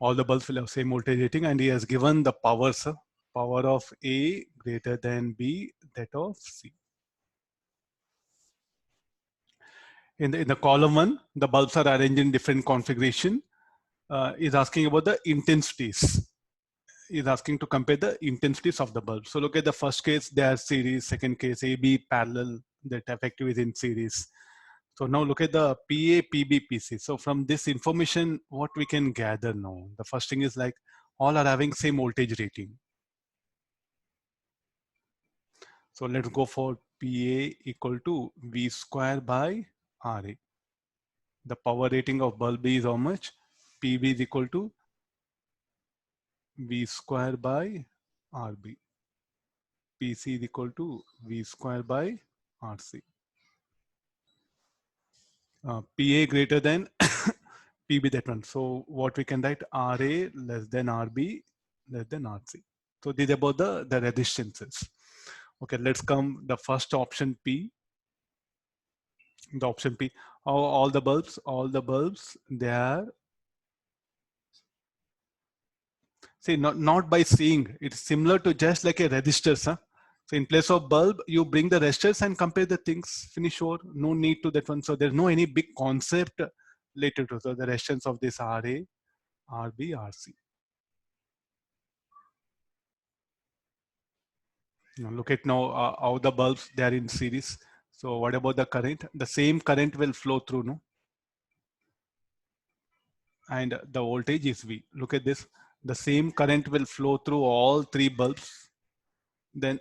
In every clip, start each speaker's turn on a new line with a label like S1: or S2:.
S1: All the bulbs will have same voltage rating, and he has given the powers, power of A greater than B, that of C. In the column 1, the bulbs are arranged in different configuration. Is asking about the intensities. Is asking to compare the intensities of the bulb. So look at the first case, they are series. Second case, AB parallel, that effective is in series. So now look at the PA, PB, PC. So from this information, what we can gather now? The first thing is like all are having same voltage rating. So let's go for PA equal to V square by RA. The power rating of bulb is how much? PB is equal to V square by RB. PC is equal to V square by RC. PA greater than PB, that one. So what we can write, RA less than RB less than RC. So these are about the resistances. Okay, let's come the first option P. The option P, all the bulbs, they are, see, not by seeing, it's similar to just like a resistors. Huh? So in place of bulb, you bring the resistors and compare the things, finish over, no need to that one. So there's no any big concept related to the resistance of this RA, RB, RC. Now look at now how the bulbs, they are in series. So what about the current? The same current will flow through, no? And the voltage is V. Look at this. The same current will flow through all three bulbs. Then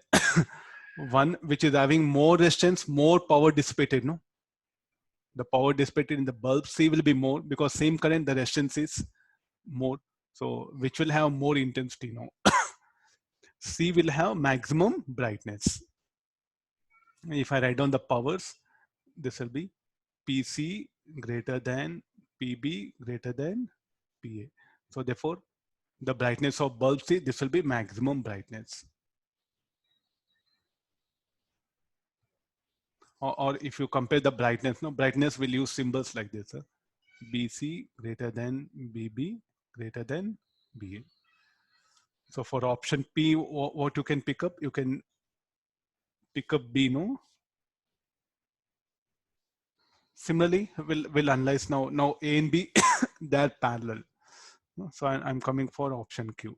S1: one which is having more resistance, more power dissipated, no? The power dissipated in the bulb C will be more because same current, the resistance is more. So which will have more intensity, no? C will have maximum brightness. If I write down the powers, this will be PC greater than PB greater than PA. So therefore, the brightness of bulb C, this will be maximum brightness. Or if you compare the brightness, no, brightness will use symbols like this. BC greater than BB greater than BA. So for option P, what you can pick up? You can pick up B, no? Similarly, we'll analyze now. Now A and B, they're parallel. So I'm coming for option Q.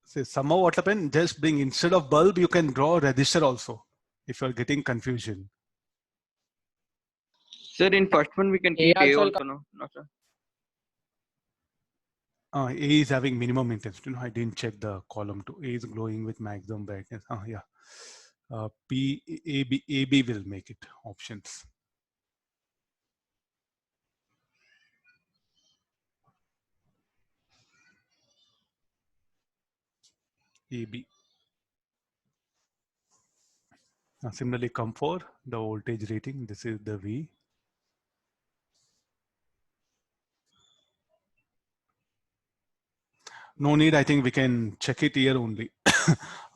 S1: So somehow what happened, just bring, instead of bulb, you can draw a resistor also, if you're getting confusion.
S2: Sir, in first one we can keep A also, no? No, sir.
S1: A is having minimum intensity. No, I didn't check the column 2. A is glowing with maximum brightness. Yeah. AB will make it options. AB. Similarly, come for the voltage rating. This is the V. No need, I think we can check it here only.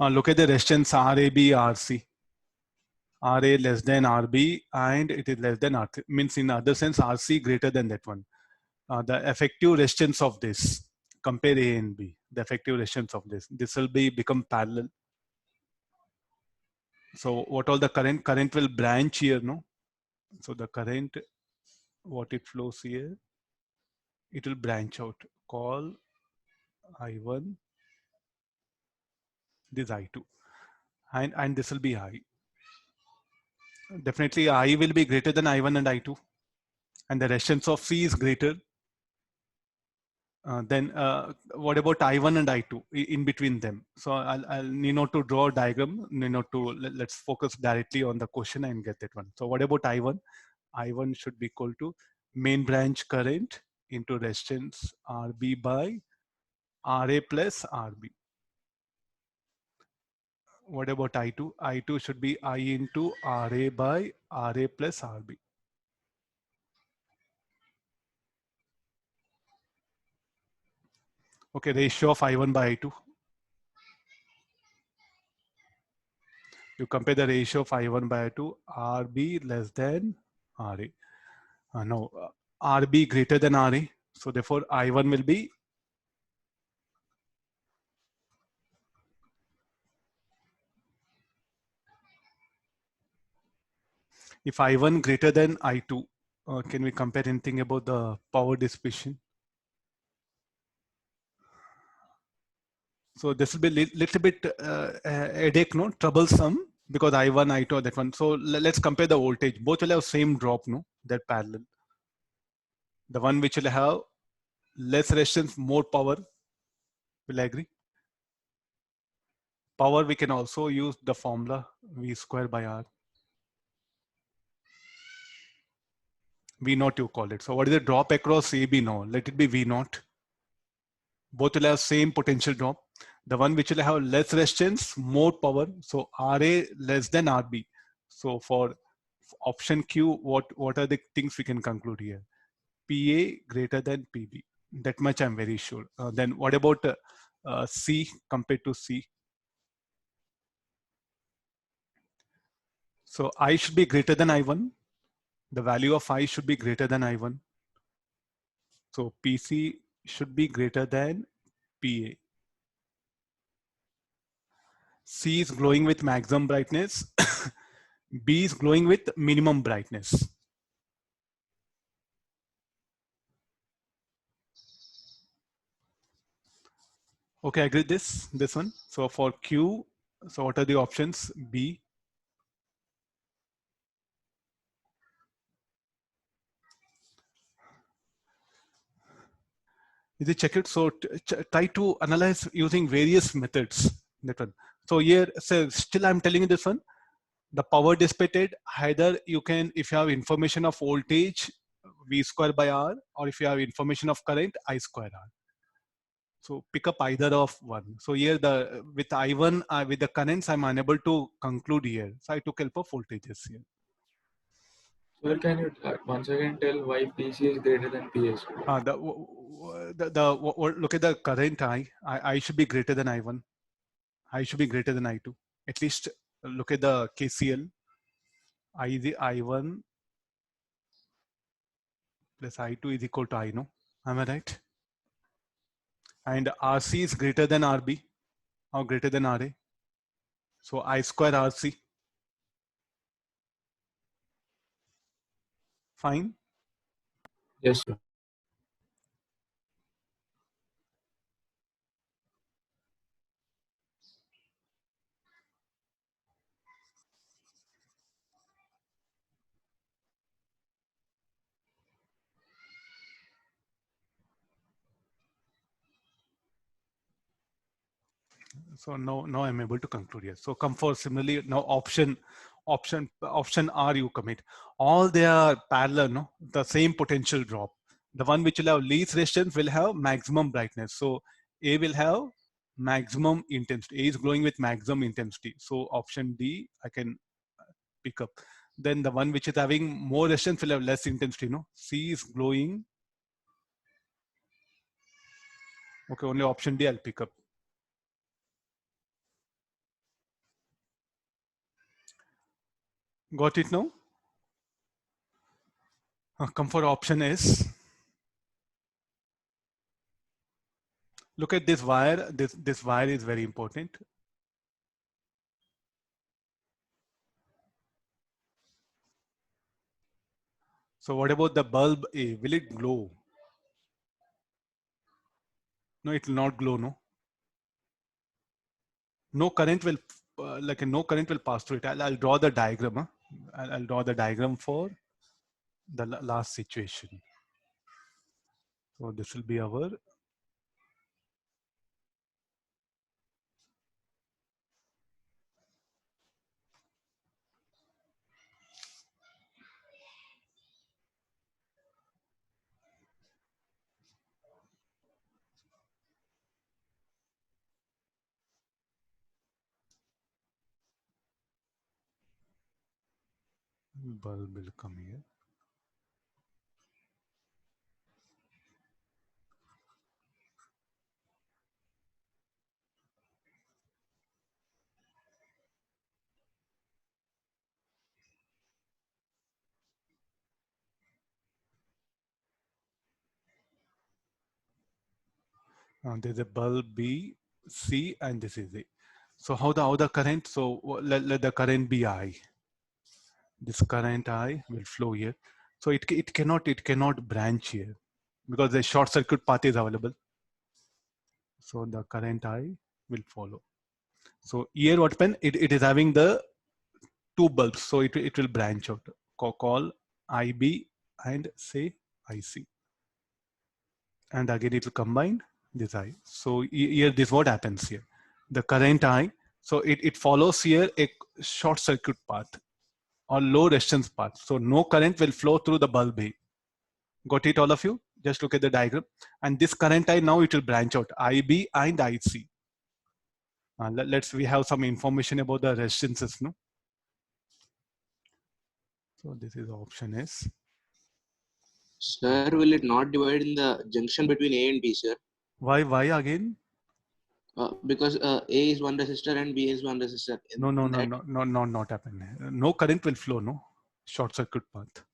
S1: Look at the resistance RAB, RC. RA less than RB and it is less than RC. Means in other sense, RC greater than that one. The effective resistance of this, compare A and B, the effective resistance of this will be become parallel. So what all the current will branch here, no? So the current, what it flows here, it will branch out. Call I1, this I2, and this will be I. Definitely I will be greater than I1 and I2, and the resistance of C is greater. Then what about I1 and I2 in between them? So I'll need not to draw a diagram, need not to, let's focus directly on the question and get that one. So what about I1? I1 should be equal to main branch current into resistance RB by RA plus RB. What about I2? I2 should be I into RA by RA plus RB. Okay, ratio of I1 by I2. You compare the ratio of I1 by I2, RB less than RA. No, RB greater than RA. So therefore I1 will be if I1 greater than I2. Can we compare anything about the power dissipation? So this will be little bit headache, no, troublesome because I1, I2, that one. So let's compare the voltage. Both will have same drop, no, they're parallel. The one which will have less resistance, more power. Will I agree? Power, we can also use the formula V square by R. V naught you call it. So what is the drop across AB now? Let it be V naught. Both will have same potential drop. The one which will have less resistance, more power. So RA less than RB. So for option Q, what are the things we can conclude here? PA greater than PB. That much I'm very sure. Then what about C compared to C? So I should be greater than I1. The value of I should be greater than I1. So PC should be greater than PA. C is glowing with maximum brightness. B is glowing with minimum brightness. Okay, I agree this one. So for Q, so what are the options? B. Is it check it? So try to analyze using various methods. That one. So here, so still I'm telling you this one. The power dissipated, either you can, if you have information of voltage, V square by R, or if you have information of current, I square R. So pick up either of one. So here the with I1 with the currents I'm unable to conclude here. So I took help of voltages here.
S3: Sir, can you once again tell why PC is greater than PS?
S1: Look at the current I should be greater than I1. I should be greater than I2. At least look at the KCL. I1 plus I2 is equal to I, no? Am I right? And RC is greater than RB or greater than RA. So I square RC. Fine.
S3: Yes, sir.
S1: So now I'm able to conclude here. So come for similarly now option R you commit. All they are parallel, no? The same potential drop. The one which will have least resistance will have maximum brightness. So A will have maximum intensity. A is glowing with maximum intensity. So option D I can pick up. Then the one which is having more resistance will have less intensity. No, C is glowing. Okay, only option D I'll pick up. Got it now? Come for option S. Look at this wire. This wire is very important. So what about the bulb A? Will it glow? No, it will not glow. No, no current will no current will pass through it. I'll draw the diagram. Huh? I'll draw the diagram for the last situation. So this will be our bulb will come here. There's a bulb B, C, and this is A. So how the current? So let the current be I. This current I will flow here. So it cannot branch here because the short circuit path is available. So the current I will follow. So here what happen? It is having the two bulbs, so it will branch out. Call IB and say IC, and again it will combine this I. So here this what happens here. The current I, so it follows here a short circuit path or low resistance path. So no current will flow through the bulb A. Got it, all of you? Just look at the diagram. And this current I now it will branch out IB and IC. We have some information about the resistances, no? So this is option S.
S4: Sir, will it not divide in the junction between A and B, sir?
S1: Why again?
S4: Because A is one resistor and B is one resistor.
S1: No, not happen. No current will flow, no? Short circuit path.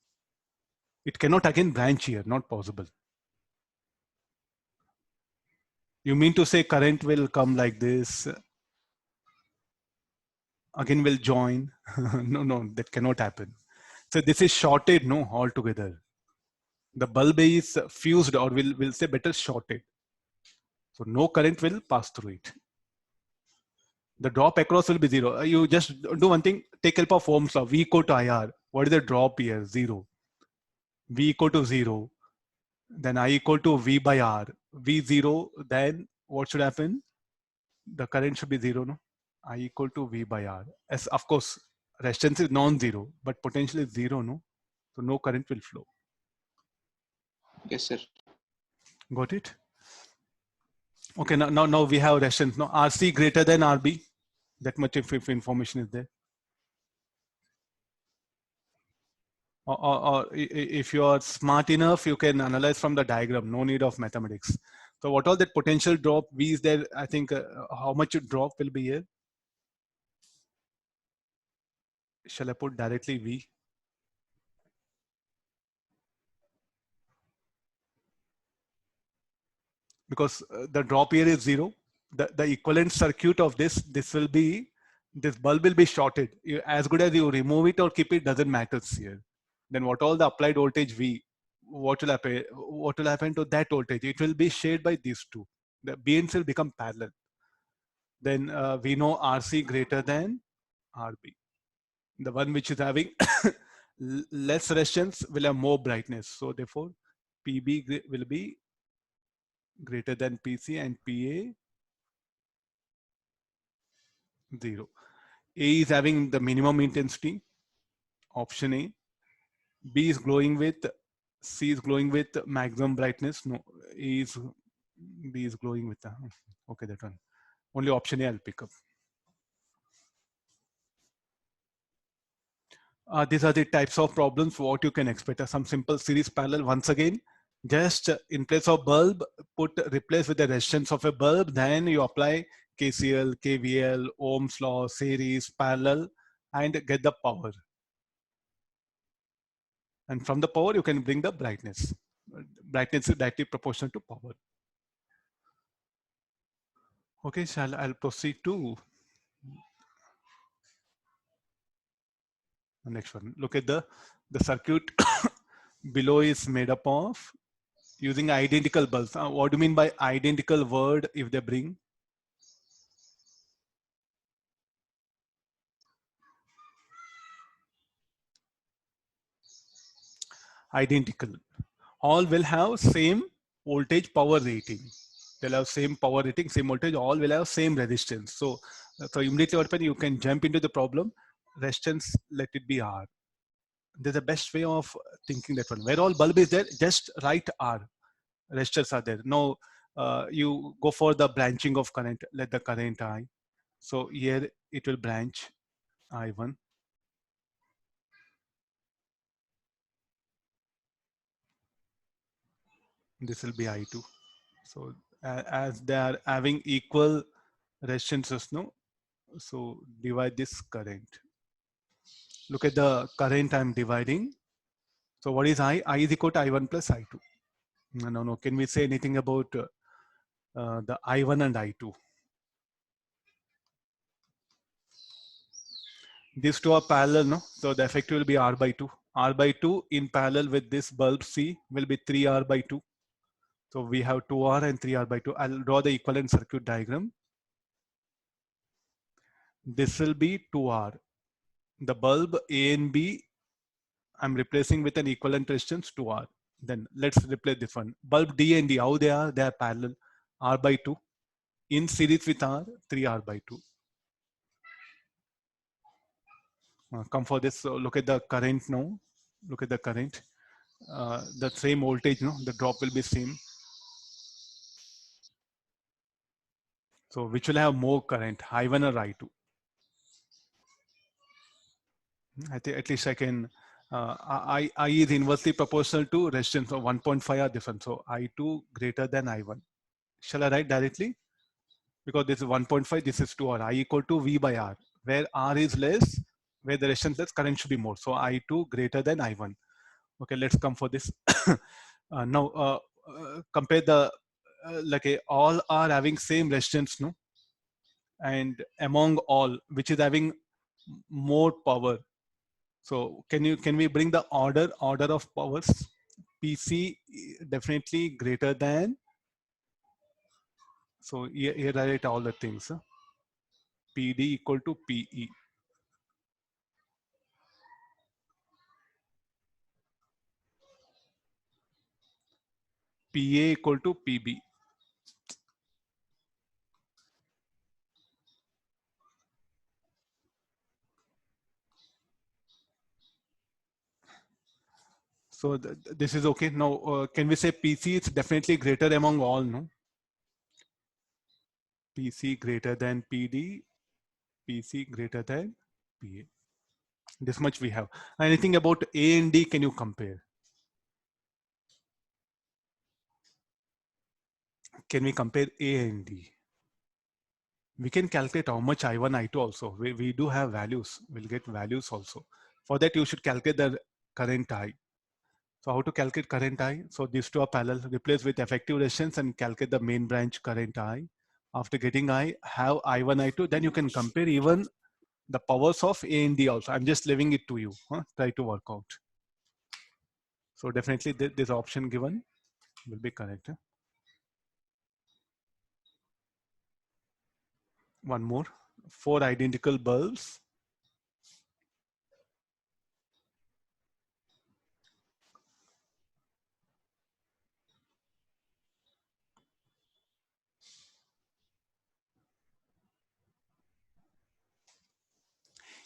S1: It cannot again branch here, not possible. You mean to say current will come like this, again will join? No, that cannot happen. So this is shorted, no, altogether. The bulb is fused, or will say better shorted. So no current will pass through it. The drop across will be zero. You just do one thing, take help of Ohm's law, V equal to IR. What is the drop here? Zero. V equal to 0. Then I equal to V by R. V 0, then what should happen? The current should be 0, no? I equal to V by R. As of course, resistance is non-zero, but potential is 0, no? So no current will flow.
S4: Yes, sir.
S1: Got it? Okay, now we have resistance. Now RC greater than RB. That much if information is there. Or if you are smart enough, you can analyze from the diagram. No need of mathematics. So what all that potential drop V is there? I think how much drop will be here? Shall I put directly V? Because the drop here is 0. The equivalent circuit of this will be, this bulb will be shorted. As good as you remove it or keep it, doesn't matter here. Then what all the applied voltage V, what will happen? What will happen to that voltage? It will be shared by these two. The B and C will become parallel. Then we know RC greater than RB. The one which is having less resistance will have more brightness. So therefore, PB will be greater than PC and PA 0. A is having the minimum intensity, option A. B is glowing with, C is glowing with maximum brightness. No, B is glowing with, okay, that one. Only option A I'll pick up. These are the types of problems what you can expect. Some simple series parallel. Once again, just in place of bulb, replace with the resistance of a bulb. Then you apply KCL, KVL, Ohm's law, series, parallel, and get the power. And from the power, you can bring the brightness. Brightness is directly proportional to power. Okay, I'll proceed to the next one. Look at the circuit below is made up of using identical bulbs. What do you mean by identical word if they bring? Identical. All will have same voltage power rating. They'll have same power rating, same voltage, all will have same resistance. So immediately what you can jump into the problem. Resistance, let it be R. There's the best way of thinking that one. Where all bulb is there, just write R. Resistors are there. Now you go for the branching of current. Let the current I. So here it will branch I1. This will be I2. So as they are having equal resistances, no? So divide this current. Look at the current I'm dividing. So what is I? I is equal to I1 plus I2. No. Can we say anything about the I1 and I2. These two are parallel, no? So the effective will be R by 2. R by 2 in parallel with this bulb C will be 3R by 2. So we have 2R and 3R by 2. I'll draw the equivalent circuit diagram. This will be 2R. The bulb A and B, I'm replacing with an equivalent resistance 2R. Then let's replace this one. Bulb D and D, how they are? They are parallel. R by 2. In series with R, 3R by 2. Come for this. So look at the current now. Look at the current. The same voltage, no? The drop will be same. So which will have more current, I1 or I2? I think at least I can. I is inversely proportional to resistance of 1.5 are different. So I2 greater than I1. Shall I write directly? Because this is 1.5, this is 2R. I equal to V by R. Where R is less, where the resistance less, current should be more. So I2 greater than I1. Okay, let's come for this. Now compare the all are having same resistance, no? And among all, which is having more power. So can we bring the order of powers? PC definitely greater than. So here I write all the things. PD equal to PE. PA equal to PB. So this is okay. Now, can we say PC is definitely greater among all, no? PC greater than PD, PC greater than PA. This much we have. Anything about A and D, can you compare? Can we compare A and D? We can calculate how much I1, I2 also. We do have values. We'll get values also. For that, you should calculate the current I. So how to calculate current I? So these two are parallel. Replace with effective resistance and calculate the main branch current I. After getting I, have I1, I2. Then you can compare even the powers of A and D also. I'm just leaving it to you. Try to work out. So definitely this option given will be correct. One more. 4 identical bulbs.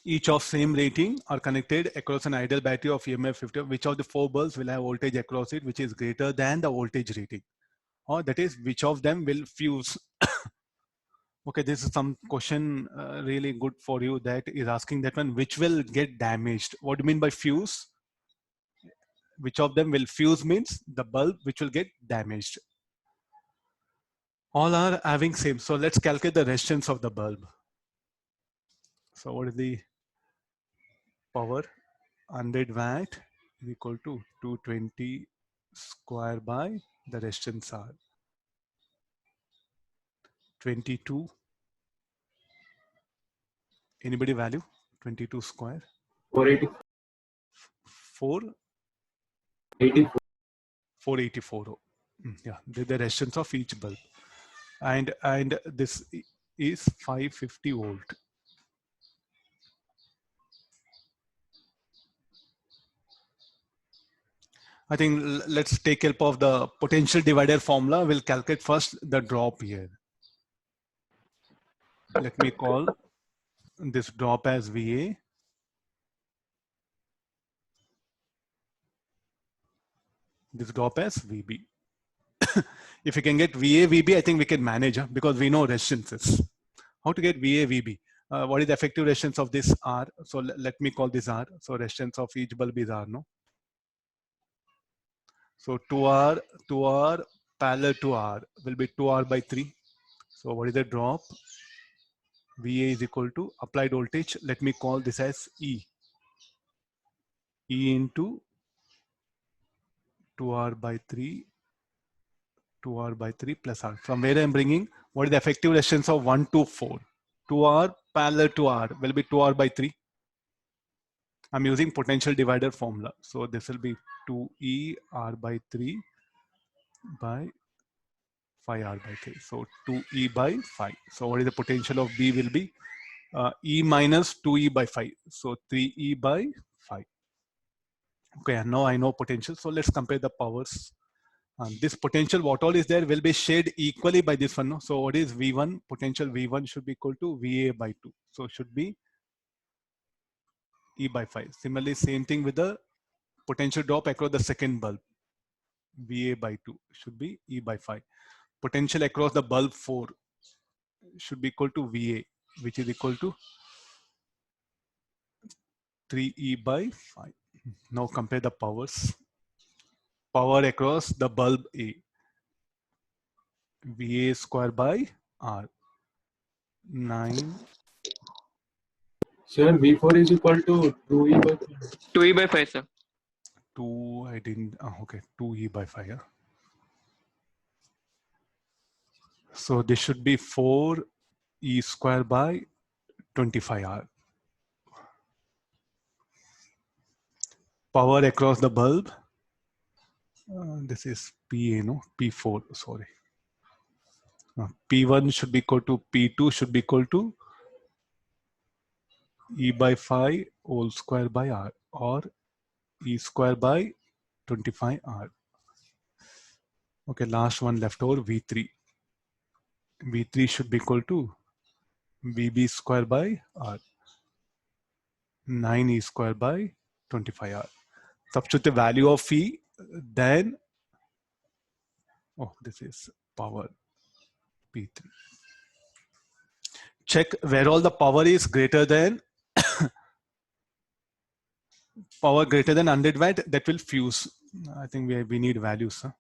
S1: Each of same rating are connected across an ideal battery of EMF 50. Which of the 4 bulbs will have voltage across it which is greater than the voltage rating? Or that is, which of them will fuse? Okay, this is some question really good for you that is asking that one, which will get damaged. What do you mean by fuse? Which of them will fuse means the bulb which will get damaged. All are having same. So let's calculate the resistance of the bulb. So what is the power? 100 watt is equal to 220 square by the resistance R. 22. Anybody value? 22 square.
S3: 480.
S1: 484. 484. Yeah, the resistance of each bulb. And this is 550 volt. I think let's take help of the potential divider formula. We'll calculate first the drop here. Let me call this drop as VA. This drop as VB. If you can get VA, VB, I think we can manage because we know resistances. How to get VA, VB? What is the effective resistance of this R? So let me call this R. So resistance of each bulb is R, no? So 2R parallel to R will be 2R by 3. So what is the drop? VA is equal to applied voltage. Let me call this as E. E into 2R by 3, 2R by 3 plus R. From where I'm bringing, what is the effective resistance of 1 to 4? 2R parallel to R will be 2R by 3. I'm using potential divider formula. So this will be 2E R by 3 by 5R by 3. So 2E by 5. So what is the potential of B will be E minus 2E by 5. So 3E by 5. Okay, now I know potential. So let's compare the powers. This potential, what all is there, will be shared equally by this one. No? So what is V1? Potential V1 should be equal to VA by 2. So should be E by 5. Similarly, same thing with the potential drop across the second bulb. VA by 2 should be E by 5. Potential across the bulb 4 should be equal to VA, which is equal to 3E by 5. Now compare the powers. Power across the bulb A. VA square by R. 9.
S3: Sir, V4 is equal to 2E by 5.
S2: 2E by 5, sir.
S1: 2, I didn't, okay, 2E by 5. Yeah? So this should be 4E square by 25R. Power across the bulb. This is PA, no? P4, sorry. P1 should be equal to P2 should be equal to E by 5 whole square by R, or E square by 25R. Okay, last one left over, V3. V3 should be equal to VB square by R. 9E square by 25R. Substitute the value of E, then, oh, this is power P3. Check where all the power is greater than power greater than 100 watt, that will fuse. I think we need values. Huh?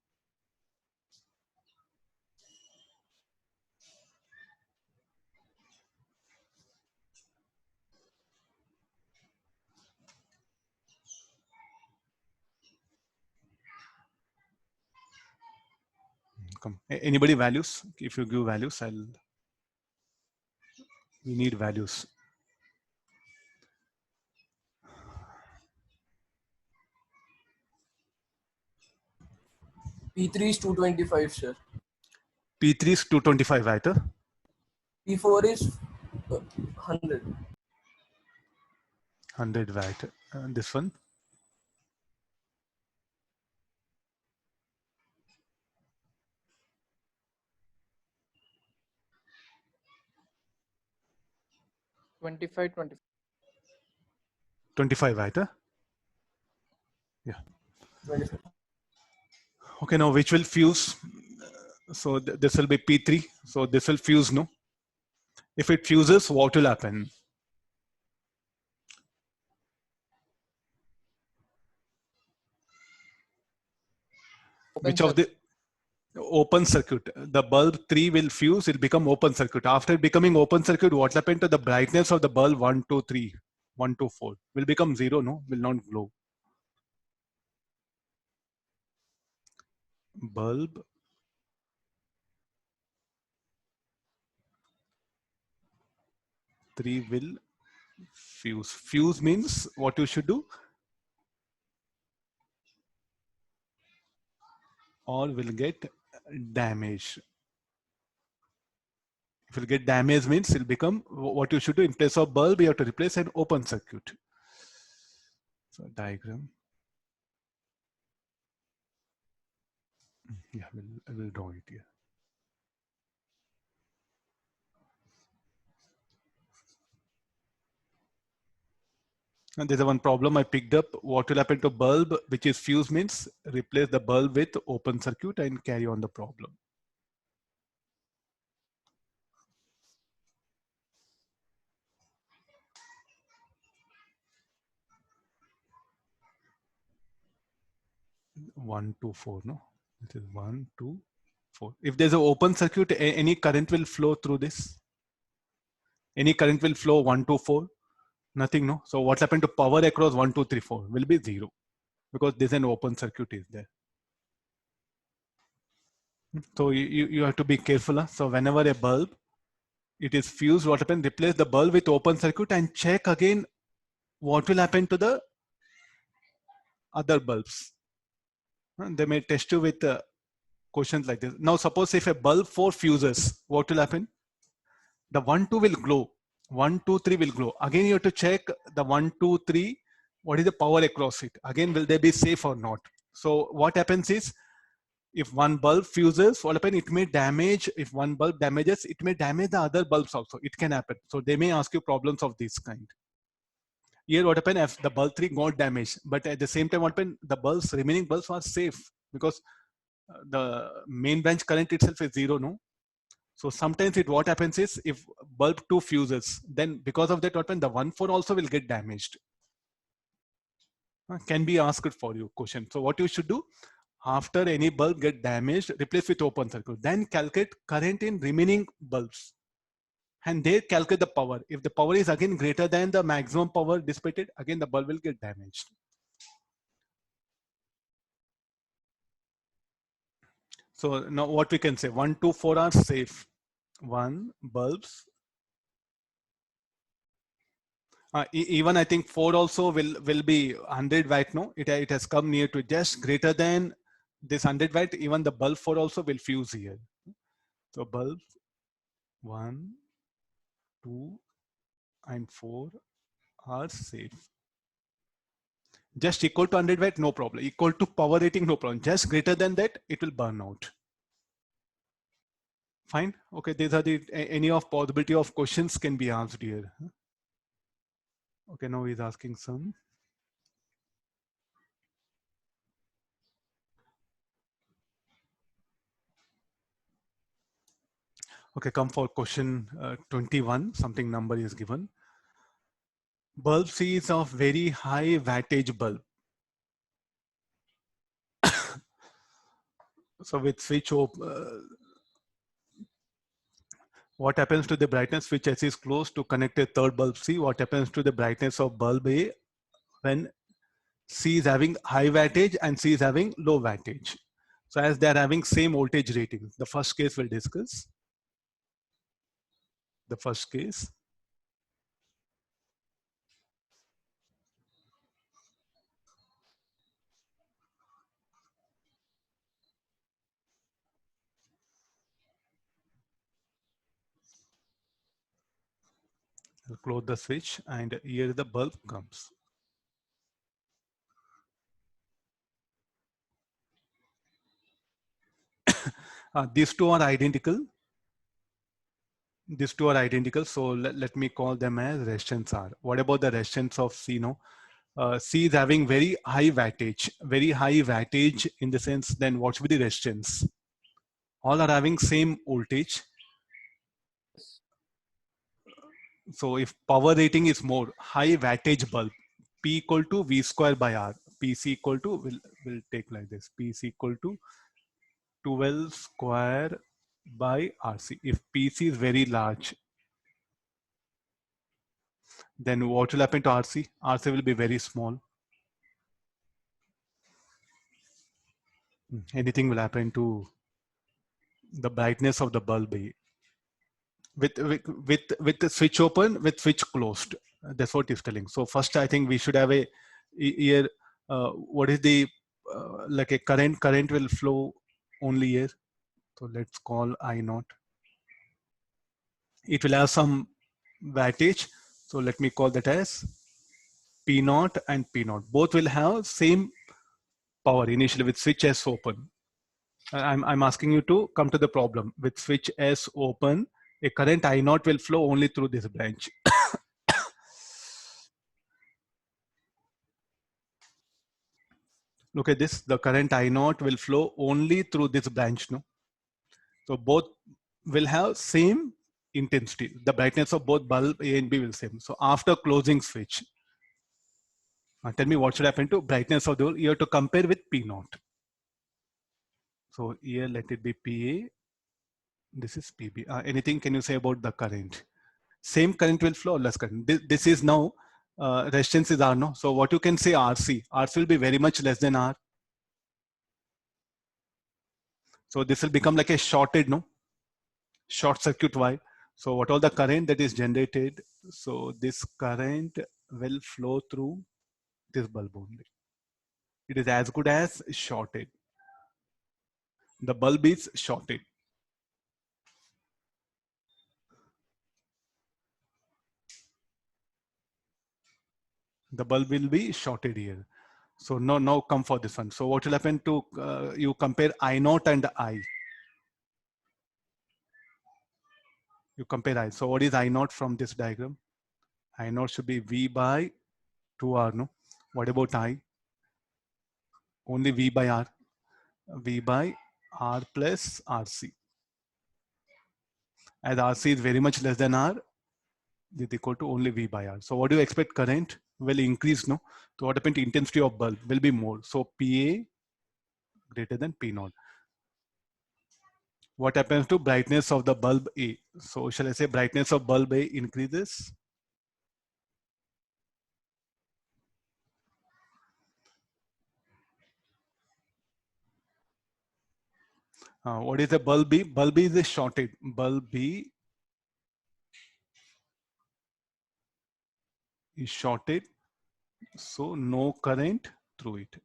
S1: Come. Anybody values? If you give values, we need values.
S5: P3 is 225, sir.
S1: P3 is 225 watt. Huh?
S5: P4 is 100.
S1: 100 watt. This one.
S5: Twenty-five.
S1: 25 watt. Huh? Yeah.
S5: 25.
S1: Okay, now which will fuse? So this will be P3. So this will fuse, no? If it fuses, what will happen? Which of the open circuit? The bulb 3 will fuse, it will become open circuit. After becoming open circuit, what happened to the brightness of the bulb 1, 2, 3, 1, 2, 4? Will become 0, no? Will not glow. Bulb 3 will fuse. Fuse means what you should do? Or will get damaged. If you get damaged means it'll become what you should do. In place of bulb, you have to replace an open circuit. So diagram. Yeah, we'll draw it here. And there's one problem I picked up. What will happen to bulb, which is fuse means replace the bulb with open circuit and carry on the problem. One, two, four, no? It is 1, 2, 4. If there's an open circuit, any current will flow through this. Any current will flow 1, 2, 4. Nothing, no? So what happened to power across 1, 2, 3, 4 will be 0 because there's an open circuit is there. So you have to be careful. Huh? So whenever a bulb, it is fused, what happens, replace the bulb with open circuit and check again what will happen to the other bulbs. They may test you with questions like this. Now suppose if a bulb 4 fuses, what will happen? The 1, 2 will glow. 1, 2, 3 will glow. Again, you have to check the 1, 2, 3. What is the power across it? Again, will they be safe or not? So what happens is, if one bulb fuses, what happens? It may damage. If one bulb damages, it may damage the other bulbs also. It can happen. So they may ask you problems of this kind. Here, what happened if the bulb 3 got damaged, but at the same time, what happened? The bulbs, remaining bulbs are safe because the main branch current itself is 0, no? So sometimes what happens is, if bulb 2 fuses, then because of that, what happens? The 1, 4 also will get damaged. Can be asked for you question. So what you should do, after any bulb get damaged, replace with open circuit. Then calculate current in remaining bulbs. And they calculate the power. If the power is again greater than the maximum power dissipated, again the bulb will get damaged. So now what we can say, 1, 2, 4 are safe. 1 bulbs. Even I think 4 also will be 100 watt. No, it has come near to just greater than this 100 watt. Even the bulb 4 also will fuse here. So bulb 1, 2, and 4 are safe. Just equal to 100 watt, no problem. Equal to power rating, no problem. Just greater than that, it will burn out. Fine. Okay, these are the any of possibility of questions can be asked here. Okay, now he's asking some. Okay, come for question 21. Something number is given. Bulb C is of very high wattage bulb. So with switch what happens to the brightness switch S is closed to connect a third bulb C? What happens to the brightness of bulb A when C is having high wattage and C is having low wattage? So as they are having same voltage rating, the first case we'll discuss. The first case. I'll close the switch and here the bulb comes. These two are identical. These two are identical. So let me call them as resistance R. What about the resistance of C? No, C is having very high wattage. Very high wattage in the sense, then what should be the resistance? All are having same voltage. So if power rating is more, high wattage bulb, P equal to V square by R. PC equal to, we'll take like this, PC equal to 12 square by RC. If PC is very large, then what will happen to RC? RC will be very small. Anything will happen to the brightness of the bulb with the switch open, with switch closed. That's what it's telling. So first, I think we should have a here. What is the like a current will flow only here. So let's call I naught. It will have some wattage. So let me call that as P naught and P naught. Both will have same power initially with switch S open. I'm asking you to come to the problem. With switch S open, a current I naught will flow only through this branch. Look at this, the current I naught will flow only through this branch. No, so both will have same intensity. The brightness of both bulb A and B will same. So after closing switch, tell me what should happen to brightness of the whole. You have to compare with P naught. So here let it be PA. This is PB. Anything can you say about the current? Same current will flow or less current? This is now resistance is R, no? So what you can say RC. RC will be very much less than R. So this will become like a shorted, no? Short circuit wire. So what all the current that is generated? So this current will flow through this bulb only. It is as good as shorted. The bulb is shorted. The bulb will be shorted here. So now come for this one. So what will happen to, you compare I naught and I. You compare I. So what is I naught from this diagram? I naught should be V by 2R, no? What about I? Only V by R. V by R plus RC. As RC is very much less than R, is equal to only V by R. So what do you expect? Current will increase, no? So what happened? Intensity of bulb will be more. So PA greater than P naught. What happens to brightness of the bulb A? So shall I say brightness of bulb A increases? What is the bulb B? Bulb B is shorted. Bulb B is shorted, so no current through it.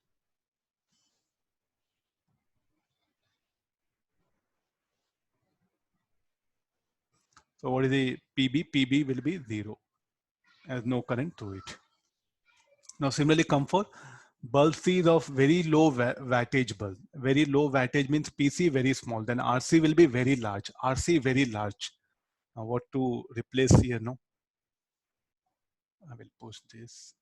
S1: So what is the PB? PB will be 0 as no current through it. Now similarly come for bulb C is of very low wattage bulb. Very low wattage means PC very small. Then RC will be very large. RC very large. Now what to replace here? No, I will post this.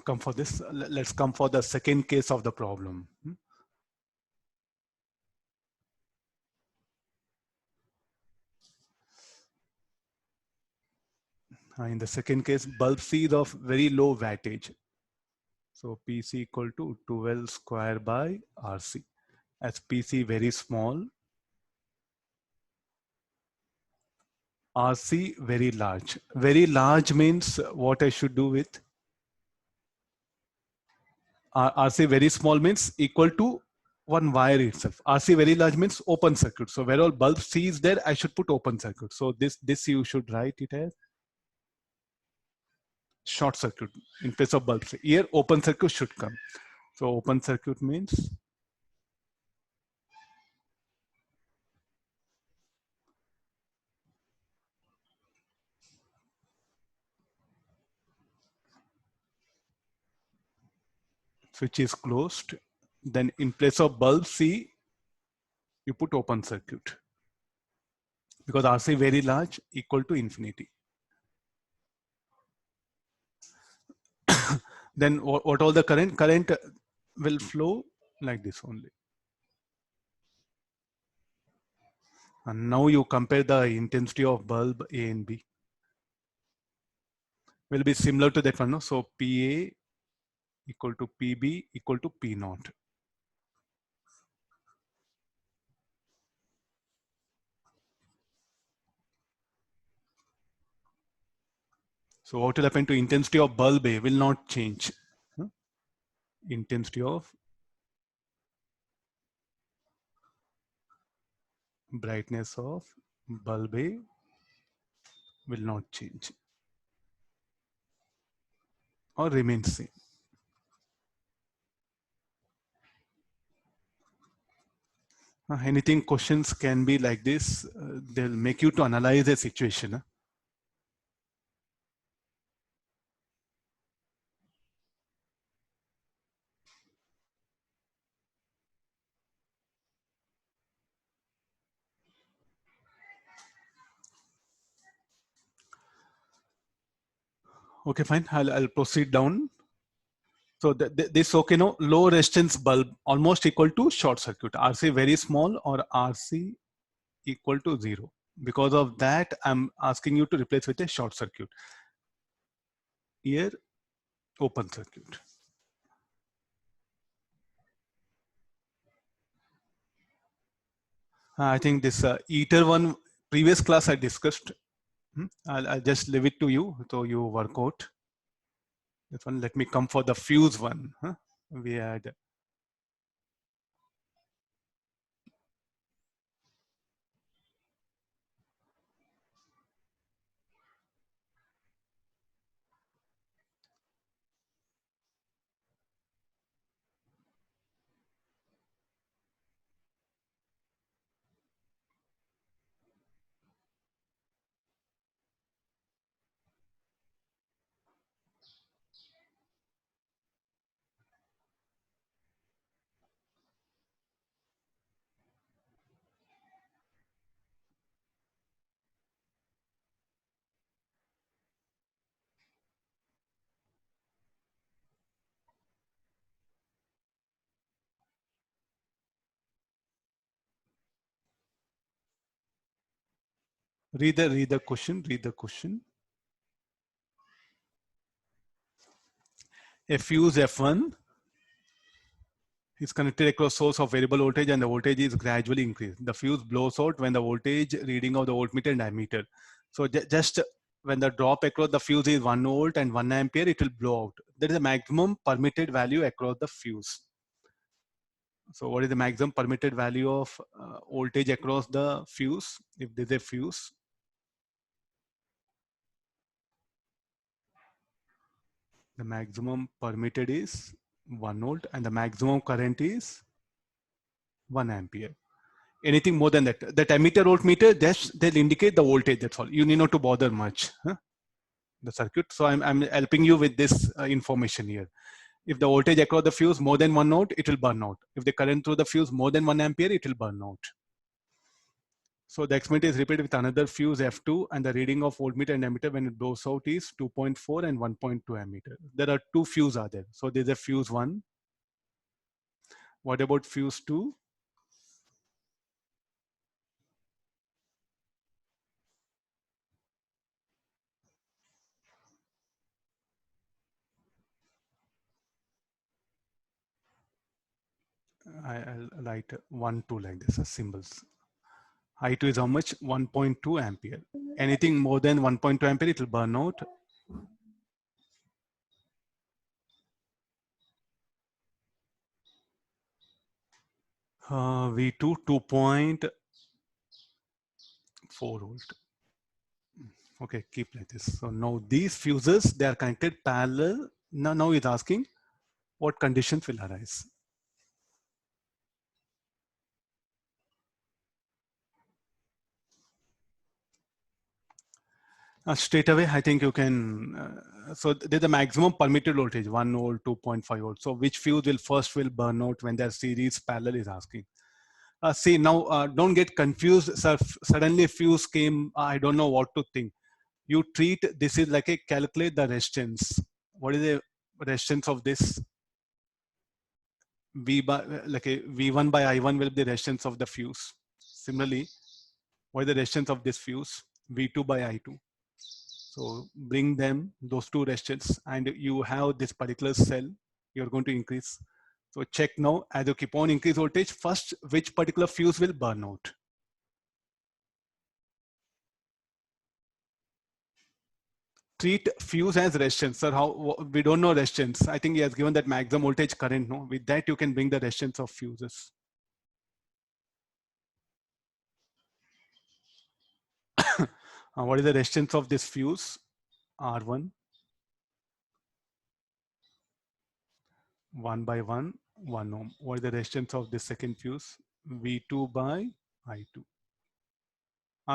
S1: Come for this. Let's come for the second case of the problem. In the second case, bulb C is of very low wattage. So PC equal to 12 square by RC. As PC very small, RC very large. Very large means what I should do with RC very small means equal to one wire itself. RC very large means open circuit. So where all bulb C is there, I should put open circuit. So this you should write it as short circuit in place of bulb C. Here open circuit should come. So open circuit means switch is closed. Then in place of bulb C, you put open circuit because RC very large equal to infinity. Then what all the current? Current will flow like this only. And now you compare the intensity of bulb A and B. Will be similar to that one. No? So PA equal to PB equal to P naught. So what will happen to intensity of bulb A will not change. Intensity of brightness of bulb A will not change or remain same. Anything questions can be like this. They'll make you to analyze the situation. Okay, fine. I'll proceed down. So this, okay, no, low resistance bulb almost equal to short circuit. RC very small or RC equal to 0. Because of that, I'm asking you to replace with a short circuit. Here, open circuit. I think this ITER one previous class I discussed. I'll just leave it to you so you work out. This one, let me come for the fuse one. We had read the question. Read the question. A fuse F1 is connected across source of variable voltage and the voltage is gradually increased. The fuse blows out when the voltage reading of the voltmeter and ammeter. So just when the drop across the fuse is 1 volt and 1 ampere, it will blow out. There is a maximum permitted value across the fuse. So what is the maximum permitted value of voltage across the fuse? If there's a fuse, the maximum permitted is 1 volt and the maximum current is 1 ampere. Anything more than that, that ammeter voltmeter, they'll indicate the voltage. That's all. You need not to bother much. The circuit. So I'm helping you with this information here. If the voltage across the fuse more than 1 volt, it will burn out. If the current through the fuse more than 1 ampere, it will burn out. So the experiment is repeated with another fuse F2 and the reading of voltmeter and ammeter when it blows out is 2.4 and 1.2 ammeter. There are 2 fuses are there. So there's a fuse 1. What about fuse 2? I'll write 1, 2 like this as symbols. I2 is how much? 1.2 ampere. Anything more than 1.2 ampere, it will burn out. V2 2.4 volt. Okay, keep like this. So now these fuses, they are connected parallel. Now it's asking what conditions will arise. Straight away, I think you can. So there's a maximum permitted voltage, 1 volt, 2.5 volt. So which fuse will first burn out when their series parallel is asking. See now, don't get confused. Sir, suddenly fuse came. I don't know what to think. You treat this is like a calculate the resistance. What is the resistance of this? V by like a V1 by I1 will be the resistance of the fuse. Similarly, what is the resistance of this fuse? V2 by I2. So bring them, those two resistance, and you have this particular cell, you're going to increase. So check now, as you keep on increase voltage, first, which particular fuse will burn out? Treat fuse as resistance. Sir, how we don't know resistance. I think he has given that maximum voltage current. No, with that you can bring the resistance of fuses. What is the resistance of this fuse? R1. 1 by 1, 1 ohm. What is the resistance of this second fuse? V2 by I2.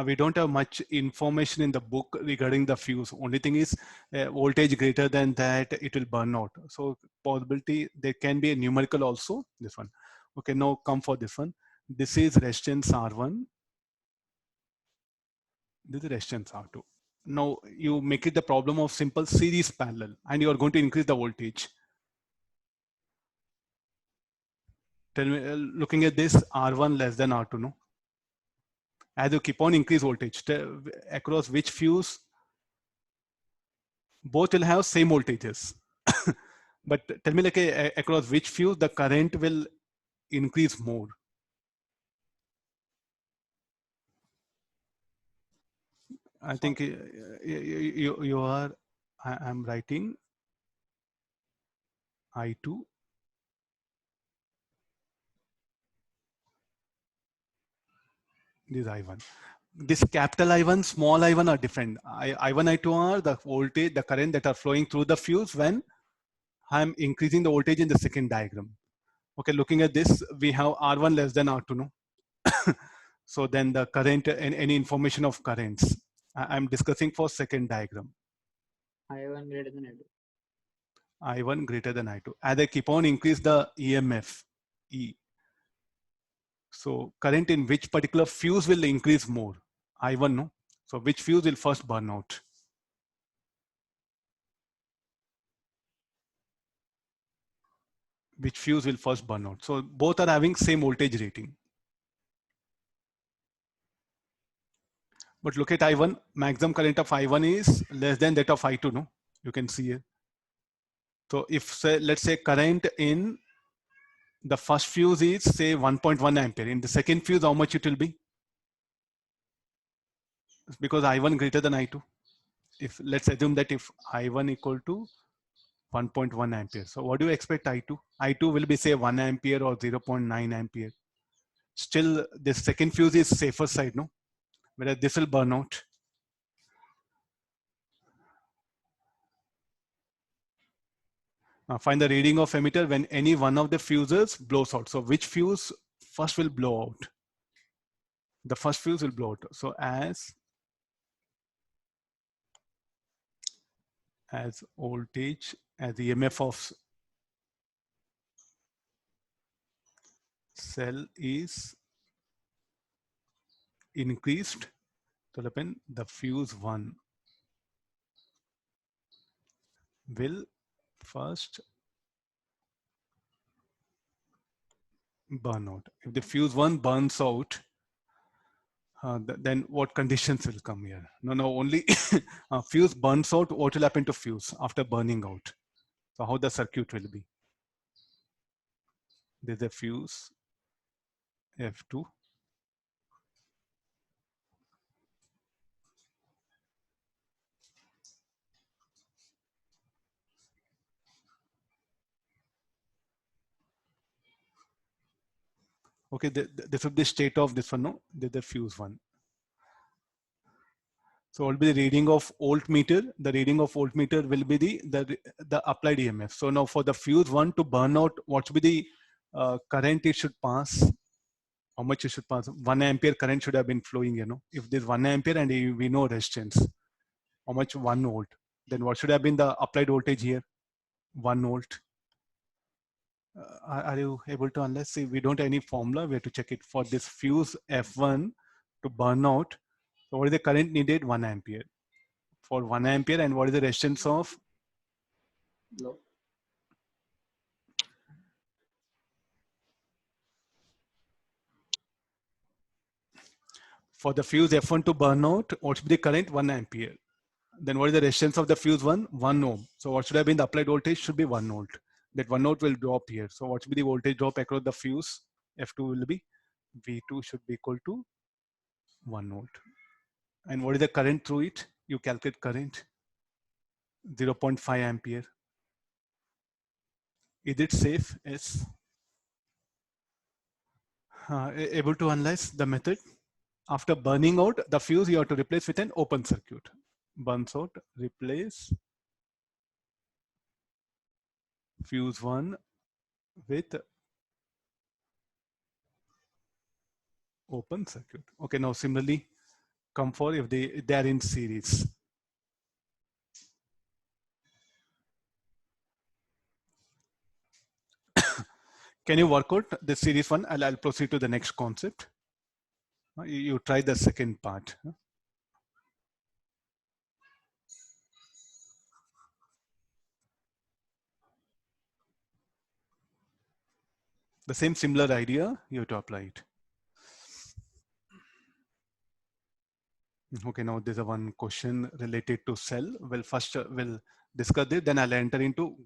S1: We don't have much information in the book regarding the fuse. Only thing is voltage greater than that, it will burn out. So possibility, there can be a numerical also, this one. Okay, now come for this one. This is resistance R1. This is resistance R2. now you make it the problem of simple series parallel, and you are going to increase the voltage. Tell me, looking at this, R1 less than R2, no? As you keep on increase voltage, across which fuse both will have same voltages. But tell me, like, across which fuse the current will increase more? I think you are, I'm writing I2. This I1. This capital I1, small I1 are different. I1, I2 are the voltage, the current that are flowing through the fuse when I'm increasing the voltage in the second diagram. Okay, looking at this, we have R1 less than R2, no? So then the current and any information of currents, I'm discussing for second diagram.
S6: I1 greater than I2.
S1: I1 greater than I2. As I keep on increase the EMF, E. So current in which particular fuse will increase more? I1, no? So which fuse will first burn out? Which fuse will first burn out? So both are having same voltage rating. But look at I1, maximum current of I1 is less than that of I2, no? You can see here. So if, say, let's say current in the first fuse is, say, 1.1 ampere. In the second fuse, how much it will be? Because I1 greater than I2. If let's assume that if I1 equal to 1.1 ampere. So what do you expect I2? I2 will be, say, 1 ampere or 0.9 ampere. Still, the second fuse is safer side, no? Whereas this will burn out. Now find the reading of emitter when any one of the fuses blows out. So which fuse first will blow out? The first fuse will blow out. So as voltage, as the EMF of cell is increased, so the fuse 1 will first burn out. If the fuse 1 burns out, then what conditions will come here? No, only fuse burns out. What will happen to fuse after burning out? So how the circuit will be? There's a fuse F2. Okay, this will be the state of this one, no? The fuse 1. So what will be the reading of voltmeter? The reading of voltmeter will be the applied EMF. So now for the fuse 1 to burn out, what should be the current it should pass? How much it should pass? 1 ampere current should have been flowing, you know. If there's 1 ampere and we know resistance, how much? 1 volt. Then what should have been the applied voltage here? 1 volt. Are you able to analyze? See, we don't have any formula. We have to check it for this fuse F1 to burn out. So what is the current needed? 1 ampere. For 1 ampere, and what is the resistance of?
S6: Low.
S1: For the fuse F1 to burn out, what should be the current? 1 ampere. Then what is the resistance of the fuse 1? 1 ohm. So what should have been the applied voltage? Should be 1 volt. That 1 volt will drop here. So what should be the voltage drop across the fuse? F2 will be V2 should be equal to 1 volt. And what is the current through it? You calculate current 0.5 ampere. Is it safe? Yes. Able to analyze the method? After burning out the fuse, you have to replace with an open circuit. Burns out, replace fuse 1 with open circuit. Okay, now similarly, come for if they are in series. Can you work out the series one? I'll proceed to the next concept. You try the second part. The same similar idea, you have to apply it. Okay, now there's a one question related to cell. Well, first we'll discuss this, then I'll enter into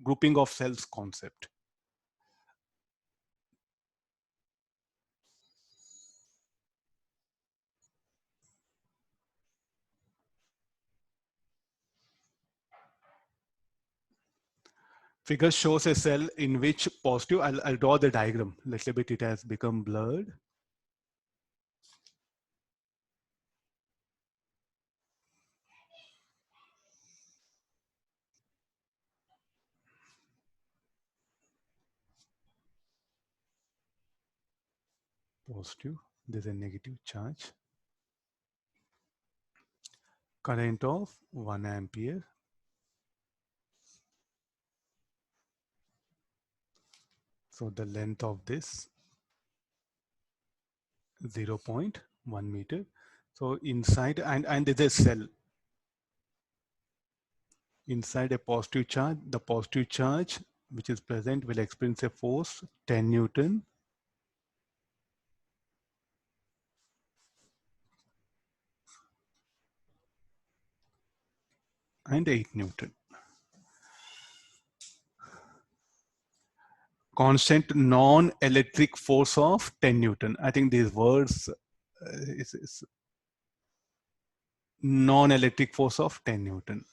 S1: grouping of cells concept. Figure shows a cell in which positive, I'll draw the diagram. Little bit it has become blurred. Positive, there's a negative charge. Current of 1 ampere. So the length of this 0.1 meter. So inside, and there's a cell. Inside a positive charge, the positive charge which is present will experience a force 10 Newton. And 8 Newton. Constant non-electric force of 10 Newton. I think these words is non-electric force of 10 Newton.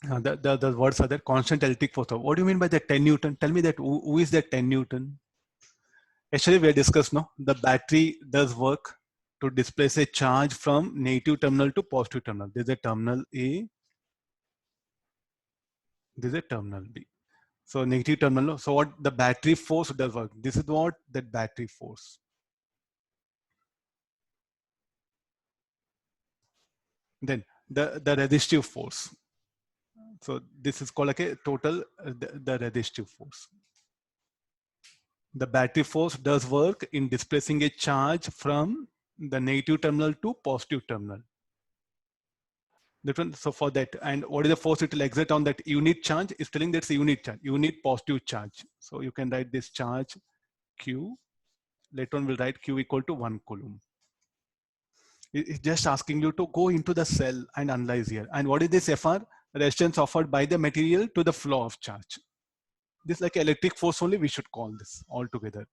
S1: The words are there, constant electric force. What do you mean by the 10 Newton? Tell me that who is that 10 Newton? Actually, we have discussed, no? The battery does work to displace a charge from negative terminal to positive terminal. There's a terminal A, there's a terminal B. So negative terminal, so what the battery force does work. This is what that battery force. Then the resistive force. So this is called like a total, the resistive force. The battery force does work in displacing a charge from the negative terminal to positive terminal. Different. So for that, and what is the force it will exert on that unit charge? Is telling that's a unit charge, unit positive charge. So you can write this charge Q. Later on we'll write Q equal to 1 coulomb. It's just asking you to go into the cell and analyze here. And what is this FR? Resistance offered by the material to the flow of charge. This like electric force only we should call this altogether.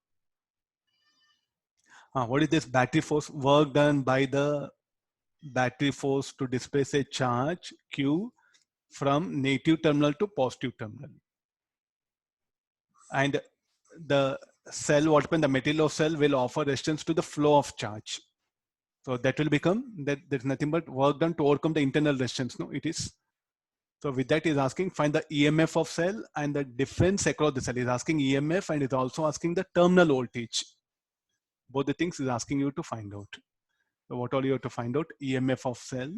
S1: What is this battery force? Work done by the battery force to displace a charge Q from negative terminal to positive terminal. And the cell, what happens, the material of cell will offer resistance to the flow of charge. So that will become that there's nothing but work done to overcome the internal resistance. No, it is. So with that is asking find the EMF of cell and the difference across the cell. Is asking EMF and is also asking the terminal voltage. Both the things is asking you to find out. So what all you have to find out? EMF of cell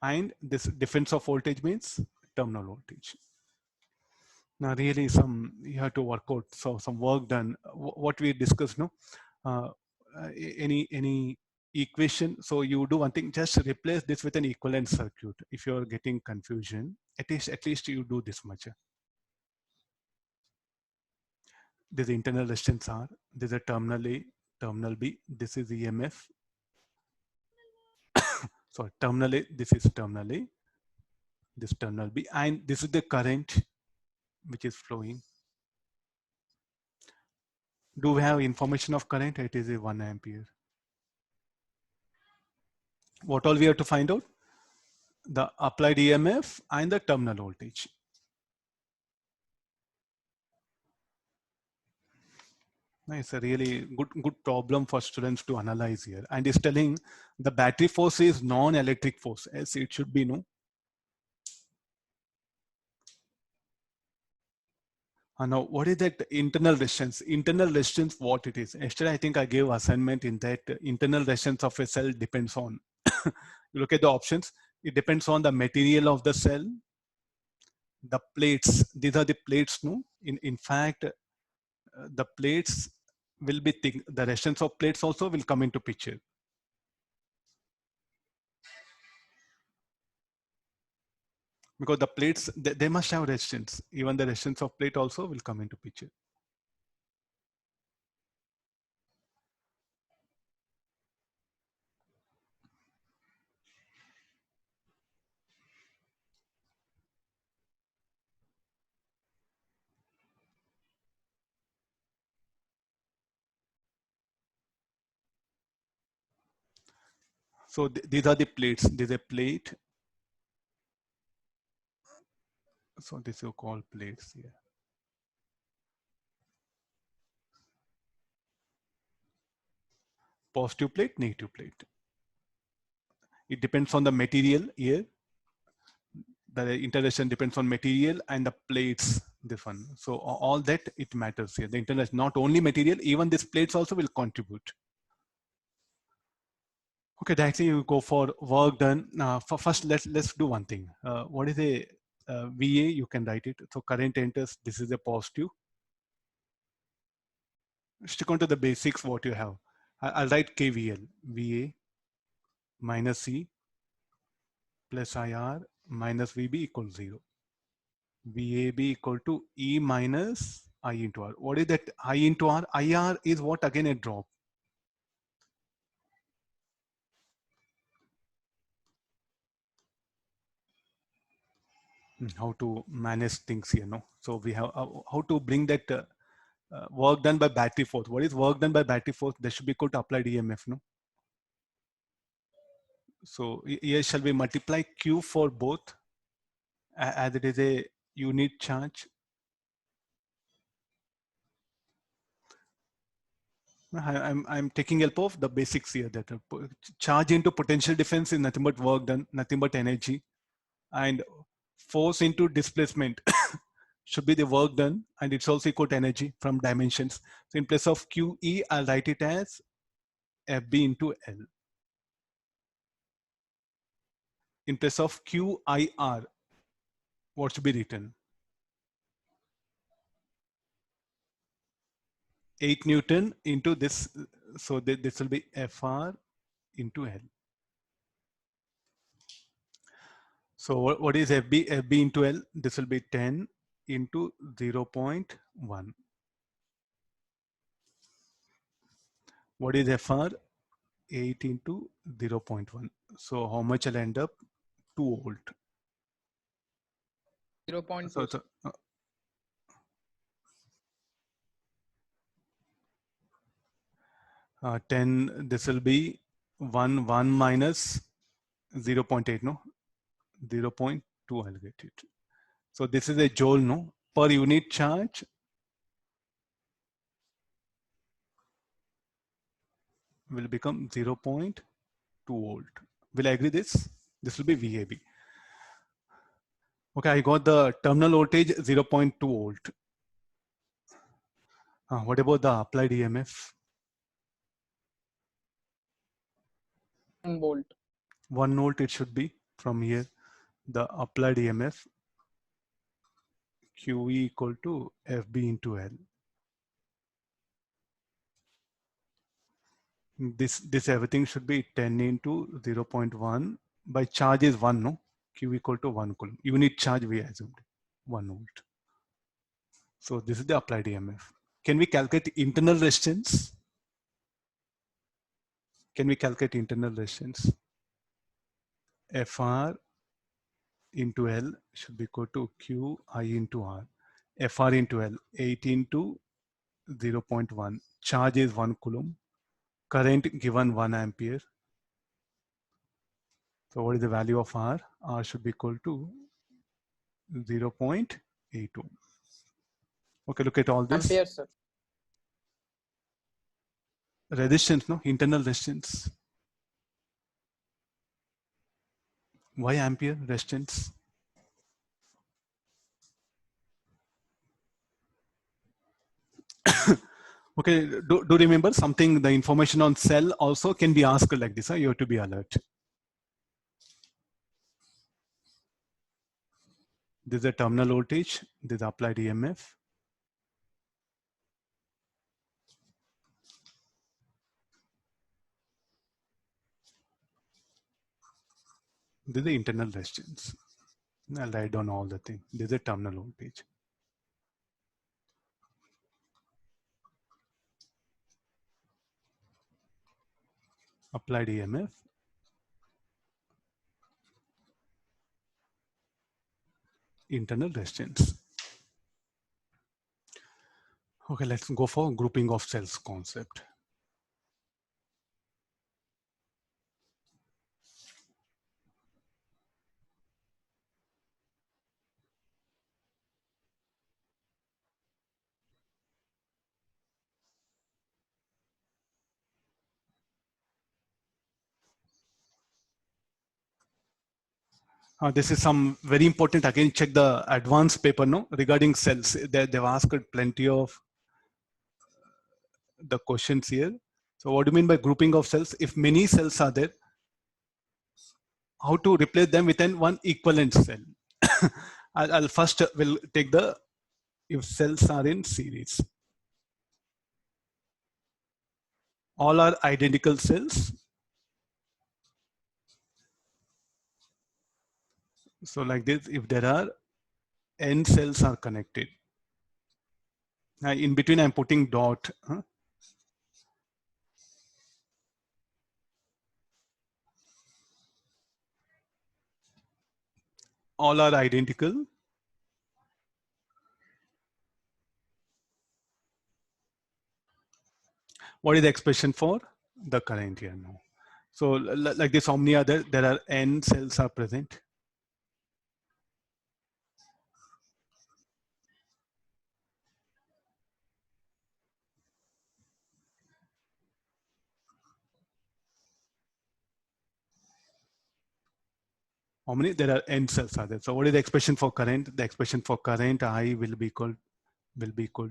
S1: and this difference of voltage means terminal voltage. Now really you have to work out. So some work done. What we discussed, no? Any equation. So you do one thing, just replace this with an equivalent circuit. If you're getting confusion, at least you do this much. There's internal resistance R, there's a terminal A, terminal B, this is EMF. So terminal A, this is terminal A, this terminal B, and this is the current which is flowing. Do we have information of current? It is a 1 ampere. What all we have to find out? The applied EMF and the terminal voltage. It's a really good problem for students to analyze here. And it's telling the battery force is non-electric force, as it should be, no? Now, what is that internal resistance? Internal resistance, what it is? Yesterday, I think I gave assignment in that internal resistance of a cell depends on, you look at the options, it depends on the material of the cell, the plates, these are the plates, no? In fact, the plates will be thick, the resistance of plates also will come into picture. Because the plates, they must have resistance. Even the resistance of plate also will come into picture. So these are the plates. This is a plate. So this is called plates here. Positive plate, negative plate. It depends on the material here. The interaction depends on material and the plates, this one. So all that it matters here. The interaction, not only material, even these plates also will contribute. Okay, directly you go for work done. For first, let's do one thing. What is a VA? You can write it. So current enters. This is a positive. Stick on to the basics. What you have. I'll write KVL. VA minus C plus IR minus VB equals 0. VAB equal to E minus I into R. What is that I into R? IR is what? Again a drop. How to manage things here, no? So we have how to bring that work done by battery force. What is work done by battery force? That should be equal to applied EMF, no? So here shall we multiply Q for both as it is a unit charge. I'm taking help of the basics here. That charge into potential difference is nothing but work done, nothing but energy, and force into displacement should be the work done, and it's also equal to energy from dimensions. So in place of QE, I'll write it as FB into L. In place of QIR, what should be written? 8 Newton into this. So this will be FR into L. So what is FB? FB into L, this will be 10 into 0.1. What is FR? 8 into 0.1. So how much I'll end up? 2 volt.
S5: 0.2.
S1: So 10, this will be 1 minus 0.8, no? 0.2, I'll get it. So this is a joule, no? Per unit charge, will become 0.2 volt. Will I agree this? This will be VAB. Okay, I got the terminal voltage 0.2 volt. What about the applied EMF?
S5: 1 volt.
S1: 1 volt it should be from here. The applied EMF QE equal to FB into L. This everything should be 10 into 0.1 by charge is 1, no? Q equal to 1 coulomb. Unit charge we assumed 1 volt. So this is the applied EMF. Can we calculate internal resistance? Can we calculate internal resistance? FR into L should be equal to QI into R. FR into L, 8 into 0.1. Charge is 1 coulomb. Current given 1 ampere. So what is the value of R? R should be equal to 0.82. Okay, look at all this.
S5: Ampere, sir.
S1: Resistance, no? Internal resistance. Why ampere resistance? Okay, do remember something, the information on cell also can be asked like this. You have to be alert. This is a terminal voltage, this is applied EMF. This is the internal resistance. I'll write down all the things. This is a terminal voltage. Applied EMF. Internal resistance. Okay, let's go for grouping of cells concept. This is some very important, again, check the advanced paper no, regarding cells. They've asked plenty of the questions here. So what do you mean by grouping of cells? If many cells are there, how to replace them within one equivalent cell? I'll first will take the, if cells are in series. All are identical cells. So like this, if there are n cells are connected. Now in between I'm putting dot. All are identical. What is the expression for the current here now? So like this, how many other, there are n cells are present. How many? There are n cells are there. So what is the expression for current? The expression for current I will be equal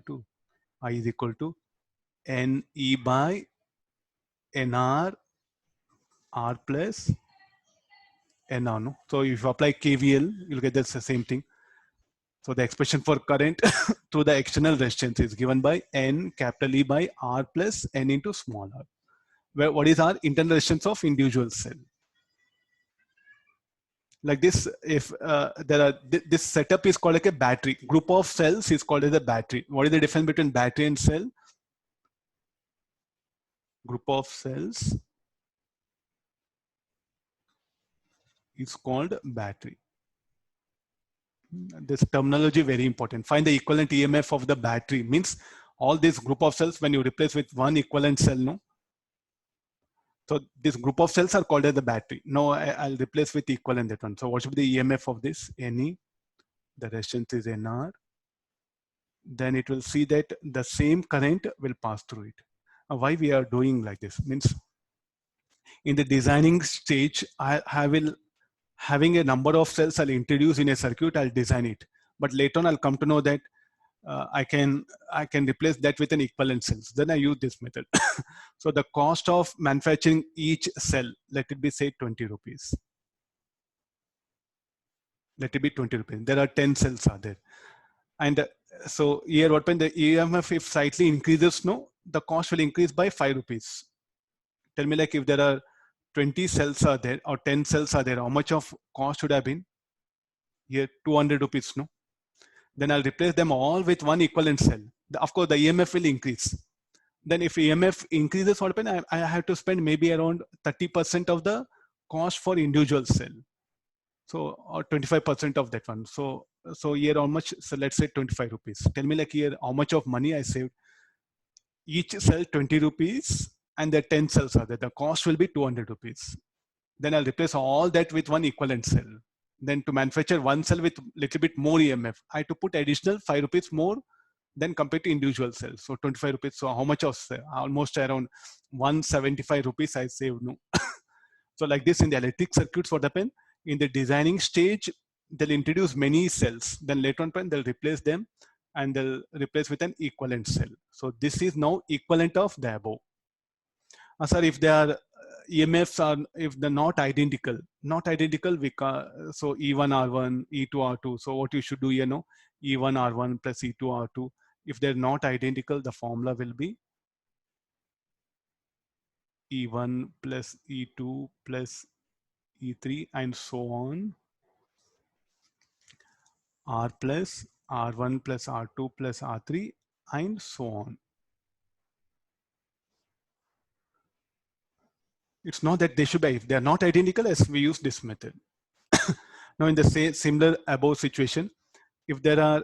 S1: to I is equal to NE by NR R plus NR. No? So if you apply KVL, you'll get the same thing. So the expression for current through the external resistance is given by N capital E by R plus N into small r. Where what is our internal resistance of individual cell? Like this, if there are this setup is called like a battery. Group of cells is called as a battery. What is the difference between battery and cell? Group of cells is called battery. This terminology very important. Find the equivalent EMF of the battery. Means all this group of cells when you replace with one equivalent cell, no? So this group of cells are called as the battery. No, I'll replace with equivalent that one. So what should be the EMF of this? NE. The resistance is NR. Then it will see that the same current will pass through it. Why we are doing like this? Means in the designing stage, I will having a number of cells I'll introduce in a circuit, I'll design it. But later on I'll come to know that I can replace that with an equivalent cells. Then I use this method. So the cost of manufacturing each cell, let it be say 20 rupees. Let it be 20 rupees. There are 10 cells are there. And so here what when the EMF if slightly increases, no, the cost will increase by 5 rupees. Tell me like if there are 20 cells are there or 10 cells are there, how much of cost should have been? Here 200 rupees, no? Then I'll replace them all with one equivalent cell. Of course, the EMF will increase. Then if EMF increases, what happens? I have to spend maybe around 30% of the cost for individual cell. So, or 25% of that one. So here how much? So let's say 25 rupees. Tell me like here how much of money I saved. Each cell 20 rupees and the 10 cells are there. The cost will be 200 rupees. Then I'll replace all that with one equivalent cell. Then to manufacture one cell with little bit more EMF, I had to put additional 5 rupees more than compared to individual cells. So 25 rupees. So how much of almost around 175 rupees I saved. No. So like this in the electric circuits, what happen? In the designing stage, they'll introduce many cells. Then later on, they'll replace them and they'll replace with an equivalent cell. So this is now equivalent of the above. Sir, if they are EMFs are, if they're not identical, we can, so E1 R1, E2 R2. So what you should do, E1 R1 plus E2 R2. If they're not identical, the formula will be E1 plus E2 plus E3 and so on. R plus R1 plus R2 plus R3 and so on. It's not that they should be, if they are not identical, as we use this method. Now in the same similar above situation, if there are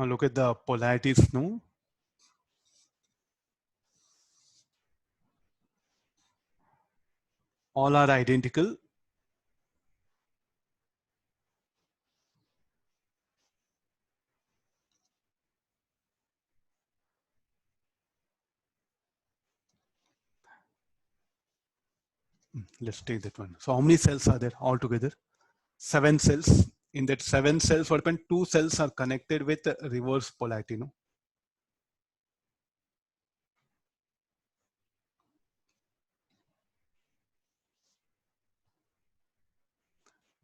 S1: look at the polarities, no? All are identical. Let's take that one. So how many cells are there altogether? 7 cells. In that 7 cells, what happened? 2 cells are connected with reverse polarity, no?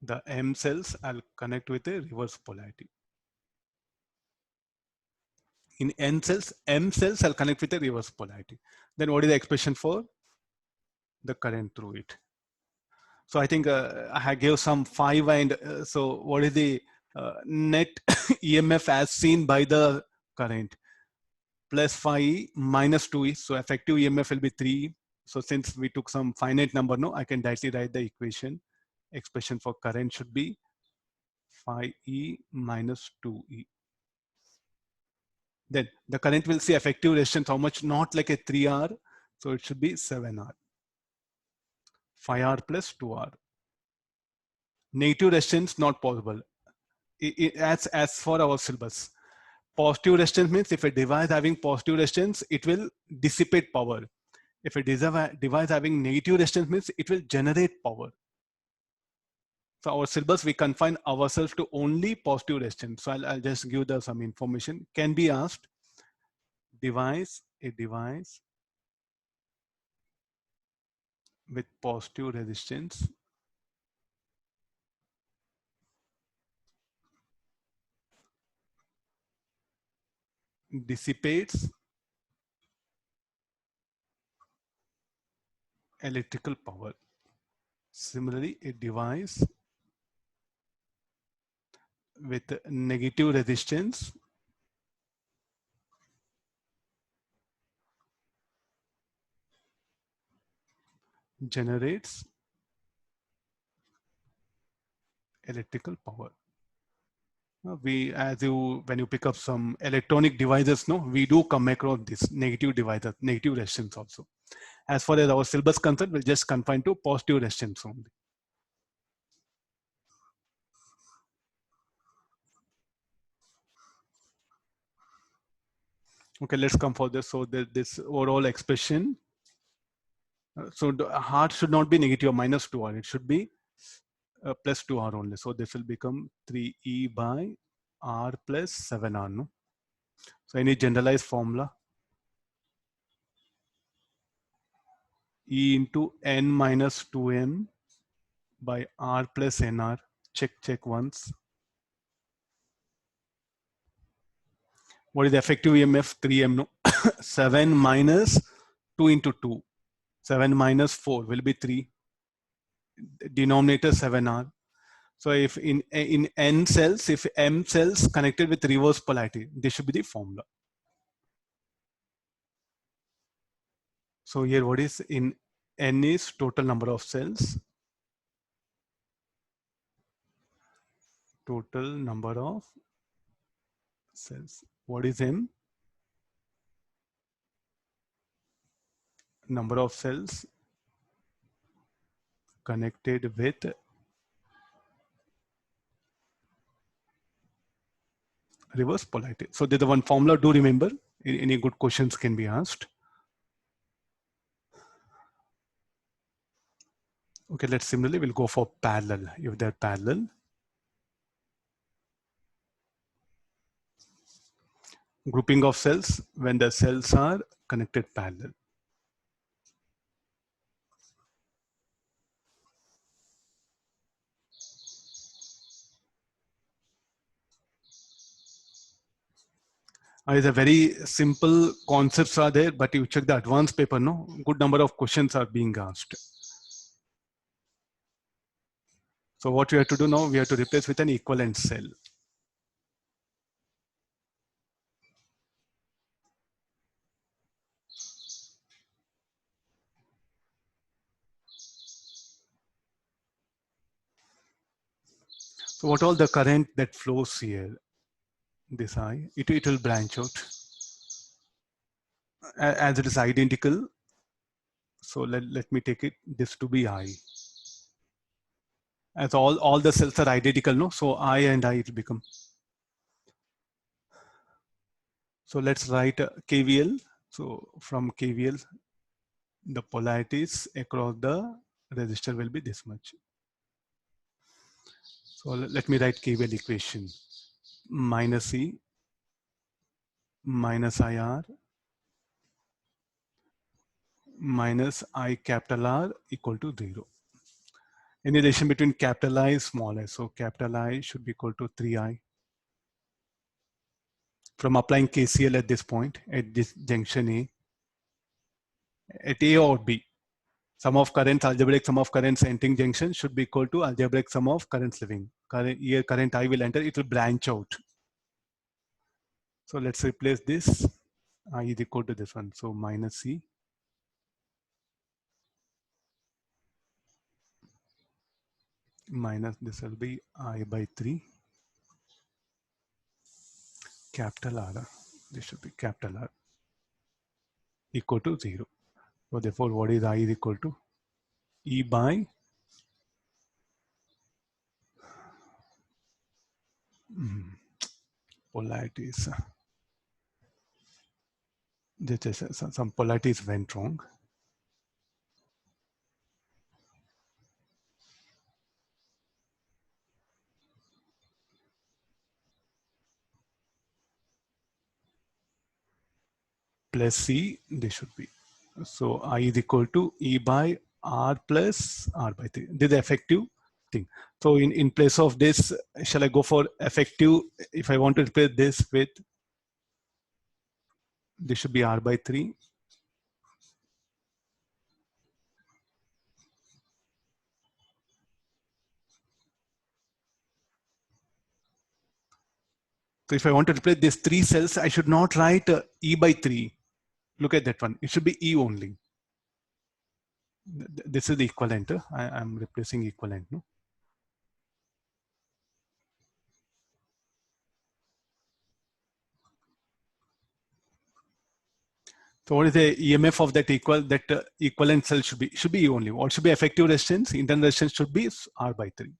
S1: The M cells I'll connect with a reverse polarity. In N cells, M cells I'll connect with a reverse polarity. Then what is the expression for the current through it? So I think I gave some 5 and so what is the net EMF as seen by the current? Plus 5 minus 2E. So effective EMF will be 3. So since we took some finite number, no, I can directly write the equation. Expression for current should be 5E minus 2E. Then the current will see effective resistance, how much? Not like a 3R. So it should be 7R. 5R plus 2R. Negative resistance not possible. As for our syllabus. Positive resistance means if a device having positive resistance, it will dissipate power. If a device having negative resistance means it will generate power. So our syllabus, we confine ourselves to only positive resistance. So I'll just give some information. Can be asked, a device with positive resistance dissipates electrical power. Similarly, a device with negative resistance generates electrical power. When you pick up some electronic devices, no, we do come across this negative devices, negative resistance also. As far as our syllabus concerned, we'll just confine to positive resistance only. Okay, let's come for this. So this overall expression. So the heart should not be negative or minus 2R. It should be plus 2R only. So this will become 3E by R plus 7R. No? So any generalized formula? E into N minus 2M by R plus NR. Check once. What is the effective EMF? 3M. No? 7 minus 2 into 2. 7 minus 4 will be 3. Denominator 7R. So if in N cells, if M cells connected with reverse polarity, this should be the formula. So here what is in N is total number of cells. Total number of cells. What is M? number of cells connected with reverse polarity. So there's the one formula, do remember, any good questions can be asked. Okay, let's similarly, we'll go for parallel. If they're parallel, grouping of cells when the cells are connected parallel. It's a very simple concepts are there, but you check the advanced paper, no? Good number of questions are being asked. So what we have to do now, we have to replace with an equivalent cell. So what all the current that flows here, this I, it will branch out. As it is identical, so let me take it, this to be I. As all the cells are identical, no? So I and I it will become. So let's write KVL. So from KVL, the polarities across the resistor will be this much. So let me write KVL equation. Minus E minus IR minus I capital R equal to 0. Any relation between capital I and small I. So capital I should be equal to 3I. From applying KCL at this point, at this junction A, at A or B, sum of currents, algebraic sum of currents entering junction should be equal to algebraic sum of currents leaving. Here current I will enter, it will branch out. So let's replace this. I is equal to this one. So minus C minus this will be I by 3 capital R. This should be capital R equal to 0. So therefore, what is I is equal to E by polarities. Some polarities went wrong. Plus C, this should be. So I is equal to E by R plus R by 3. This is the effective thing. So in place of this, shall I go for effective? If I want to replace this with, this should be R by 3. So if I want to replace these 3 cells, I should not write E by 3. Look at that one. It should be E only. This is the equivalent. I'm replacing equivalent. No? So what is the EMF of that equivalent cell should be E only. What should be effective resistance? Internal resistance should be R by 3.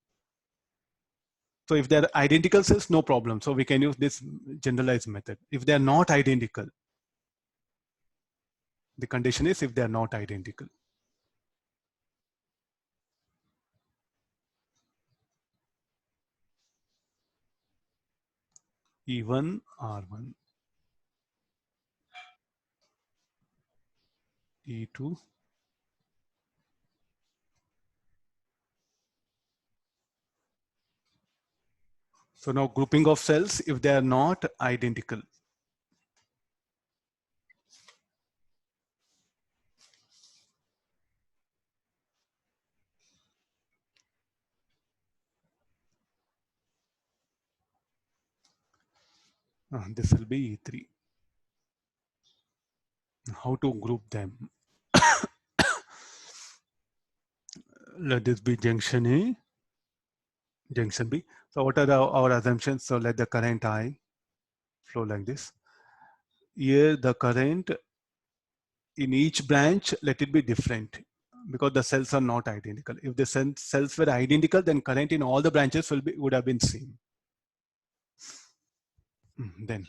S1: So if they're identical cells, no problem. So we can use this generalized method. If they're not identical, the condition is if they're not identical. E1, R1, E2, so now grouping of cells, if they are not identical. This will be E3. How to group them? Let this be junction A, junction B. So what are our assumptions? So let the current I flow like this. Here the current in each branch, let it be different because the cells are not identical. If the cells were identical, then current in all the branches would have been same. Then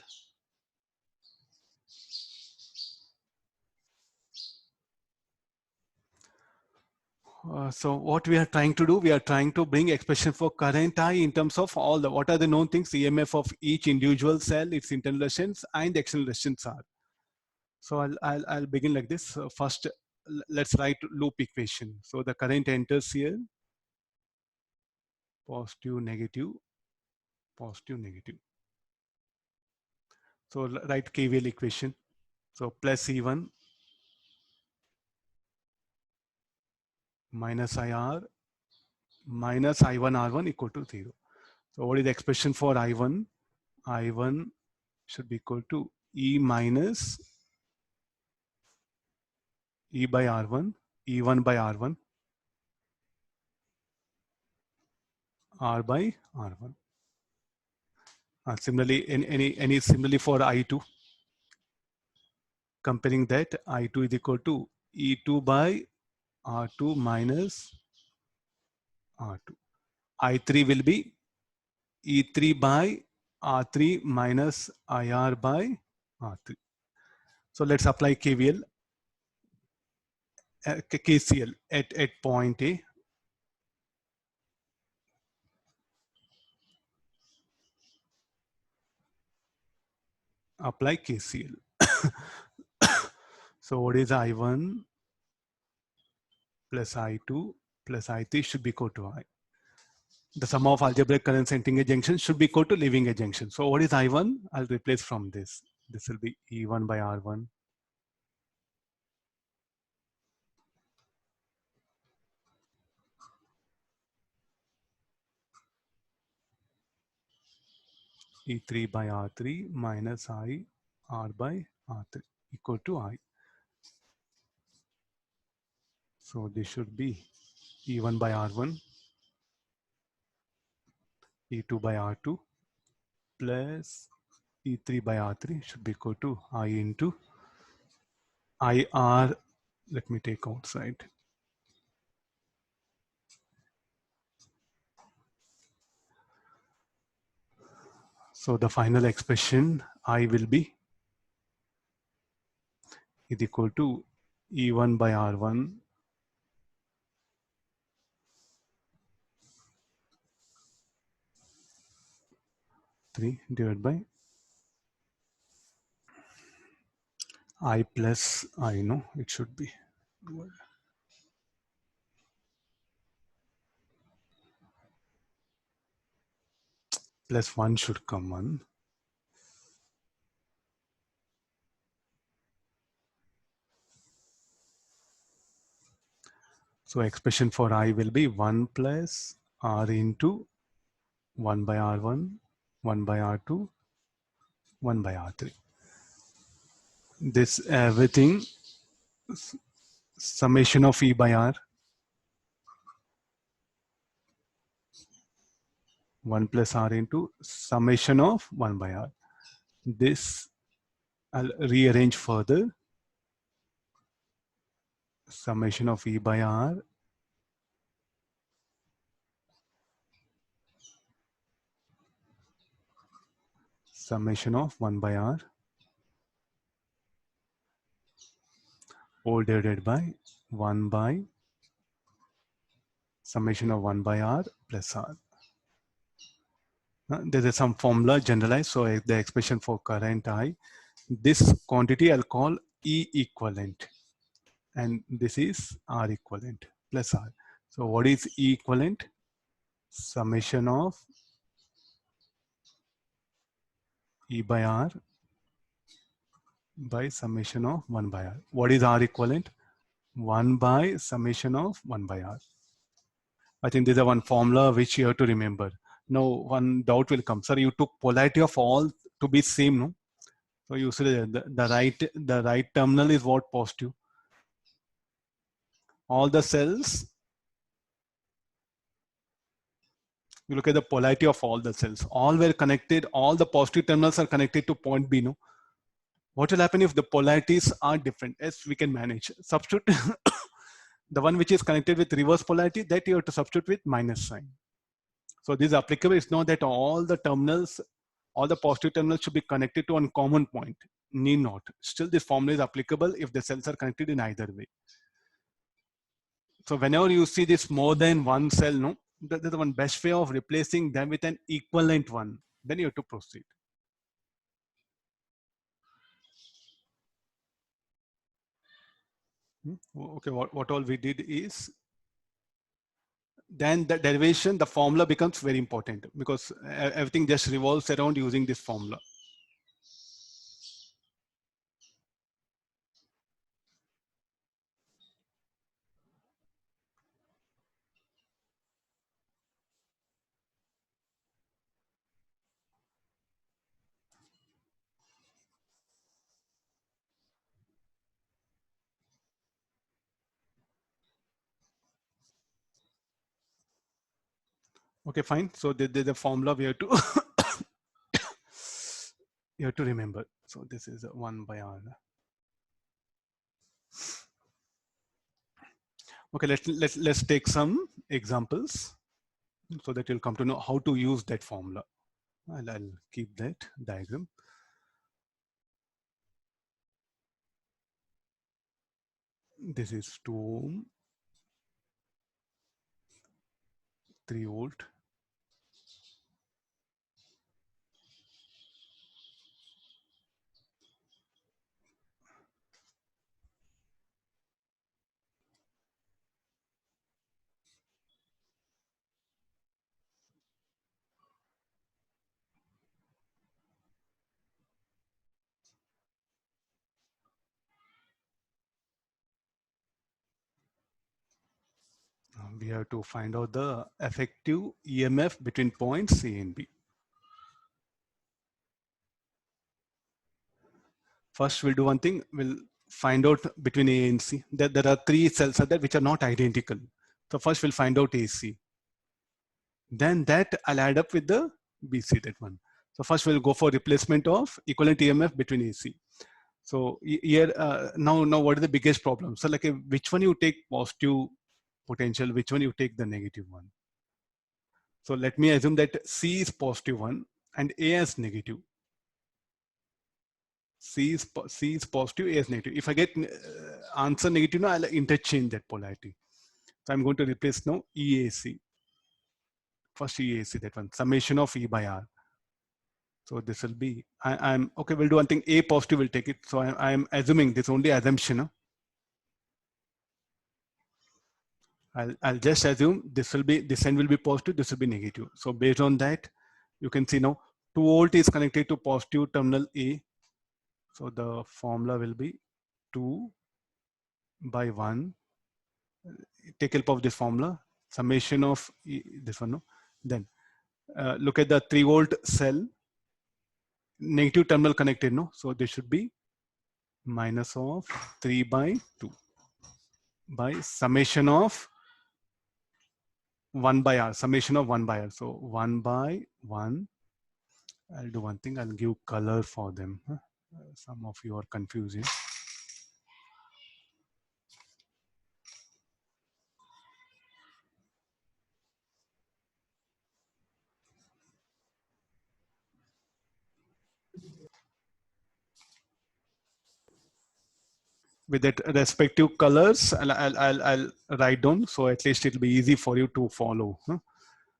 S1: so what we are trying to do, we are trying to bring expression for current I in terms of all the, what are the known things, EMF of each individual cell, its internal resistance and external resistance are. So I'll begin like this. First, let's write loop equation. So the current enters here, positive, negative, positive, negative. So write KVL equation. So plus E1 minus IR minus I1 R1 equal to 0. So what is the expression for I1? I1 should be equal to E minus E by R1, E1 by R1, R by R1. Similarly, any similarly for I2, comparing that, I2 is equal to E2 by R2 minus R2. I3 will be E3 by R3 minus IR by R3. So let's apply KVL, KCL at point A. Apply KCL. So what is I1 plus I2 plus I3 should be equal to I. The sum of algebraic currents entering a junction should be equal to leaving a junction. So what is I1? I'll replace from this. This will be E1 by R1. E3 by R3 minus I R by R3 equal to I. So this should be E1 by R1, E2 by R2 plus E3 by R3 should be equal to I into IR. Let me take outside. So the final expression I will be is equal to E1 by R1 3 divided by I plus I, no, it should be. Plus 1 should come on. So expression for I will be 1 plus R into 1 by R1, 1 by R2, 1 by R3. This everything summation of E by R, 1 plus R into summation of 1 by R. This I'll rearrange further. Summation of E by R summation of 1 by R all divided by 1 by summation of 1 by R plus R. There is some formula generalized. So the expression for current I, this quantity I'll call E equivalent, and this is R equivalent plus R. So what is E equivalent? Summation of E by R by summation of 1 by R. What is R equivalent? 1 by summation of 1 by R. I think there's a one formula which you have to remember. Now one doubt will come. Sir, you took polarity of all to be same, no? So you say the right terminal is what? Positive. All the cells, you look at the polarity of all the cells. All were connected. All the positive terminals are connected to point B, no? What will happen if the polarities are different? As we can manage. Substitute the one which is connected with reverse polarity, that you have to substitute with minus sign. So this is applicable. It's not that all the terminals, all the positive terminals should be connected to one common point. Need not. Still, this formula is applicable if the cells are connected in either way. So whenever you see this more than one cell, no, that's the one best way of replacing them with an equivalent one. Then you have to proceed. Okay, what all we did is, then the derivation, the formula becomes very important because everything just revolves around using this formula. Okay, fine. So the formula we have to you have to remember. So this is 1 by R. Okay, let's take some examples so that you'll come to know how to use that formula. I'll keep that diagram. This is 2 ohm, 3 volt. We have to find out the effective EMF between points A and B. First, we'll do one thing. We'll find out between A and C. There are 3 cells there which are not identical. So first, we'll find out AC. Then that I'll add up with the BC, that one. So first, we'll go for replacement of equivalent EMF between AC. So here, now what is the biggest problem? So like which one you take positive potential, which one you take the negative one. So let me assume that C is positive one and A is negative. C is positive, A is negative. If I get answer negative, now I'll interchange that polarity. So I'm going to replace now EAC. First EAC, that one, summation of E by R. So this will be, I'm okay, we'll do one thing, A positive will take it. So I'm assuming this only assumption. Huh? I'll just assume this will be, this end will be positive, this will be negative. So based on that, you can see now 2 volt is connected to positive terminal A. So the formula will be 2 by 1. Take help of this formula, summation of this one. No? Then look at the 3 volt cell, negative terminal connected. No, so this should be minus of 3 by 2 by summation of 1 by R, summation of 1 by R. So 1 by 1. I'll do one thing. I'll give color for them. Huh? Some of you are confusing. With that respective colors, I'll write down, so at least it'll be easy for you to follow. Huh?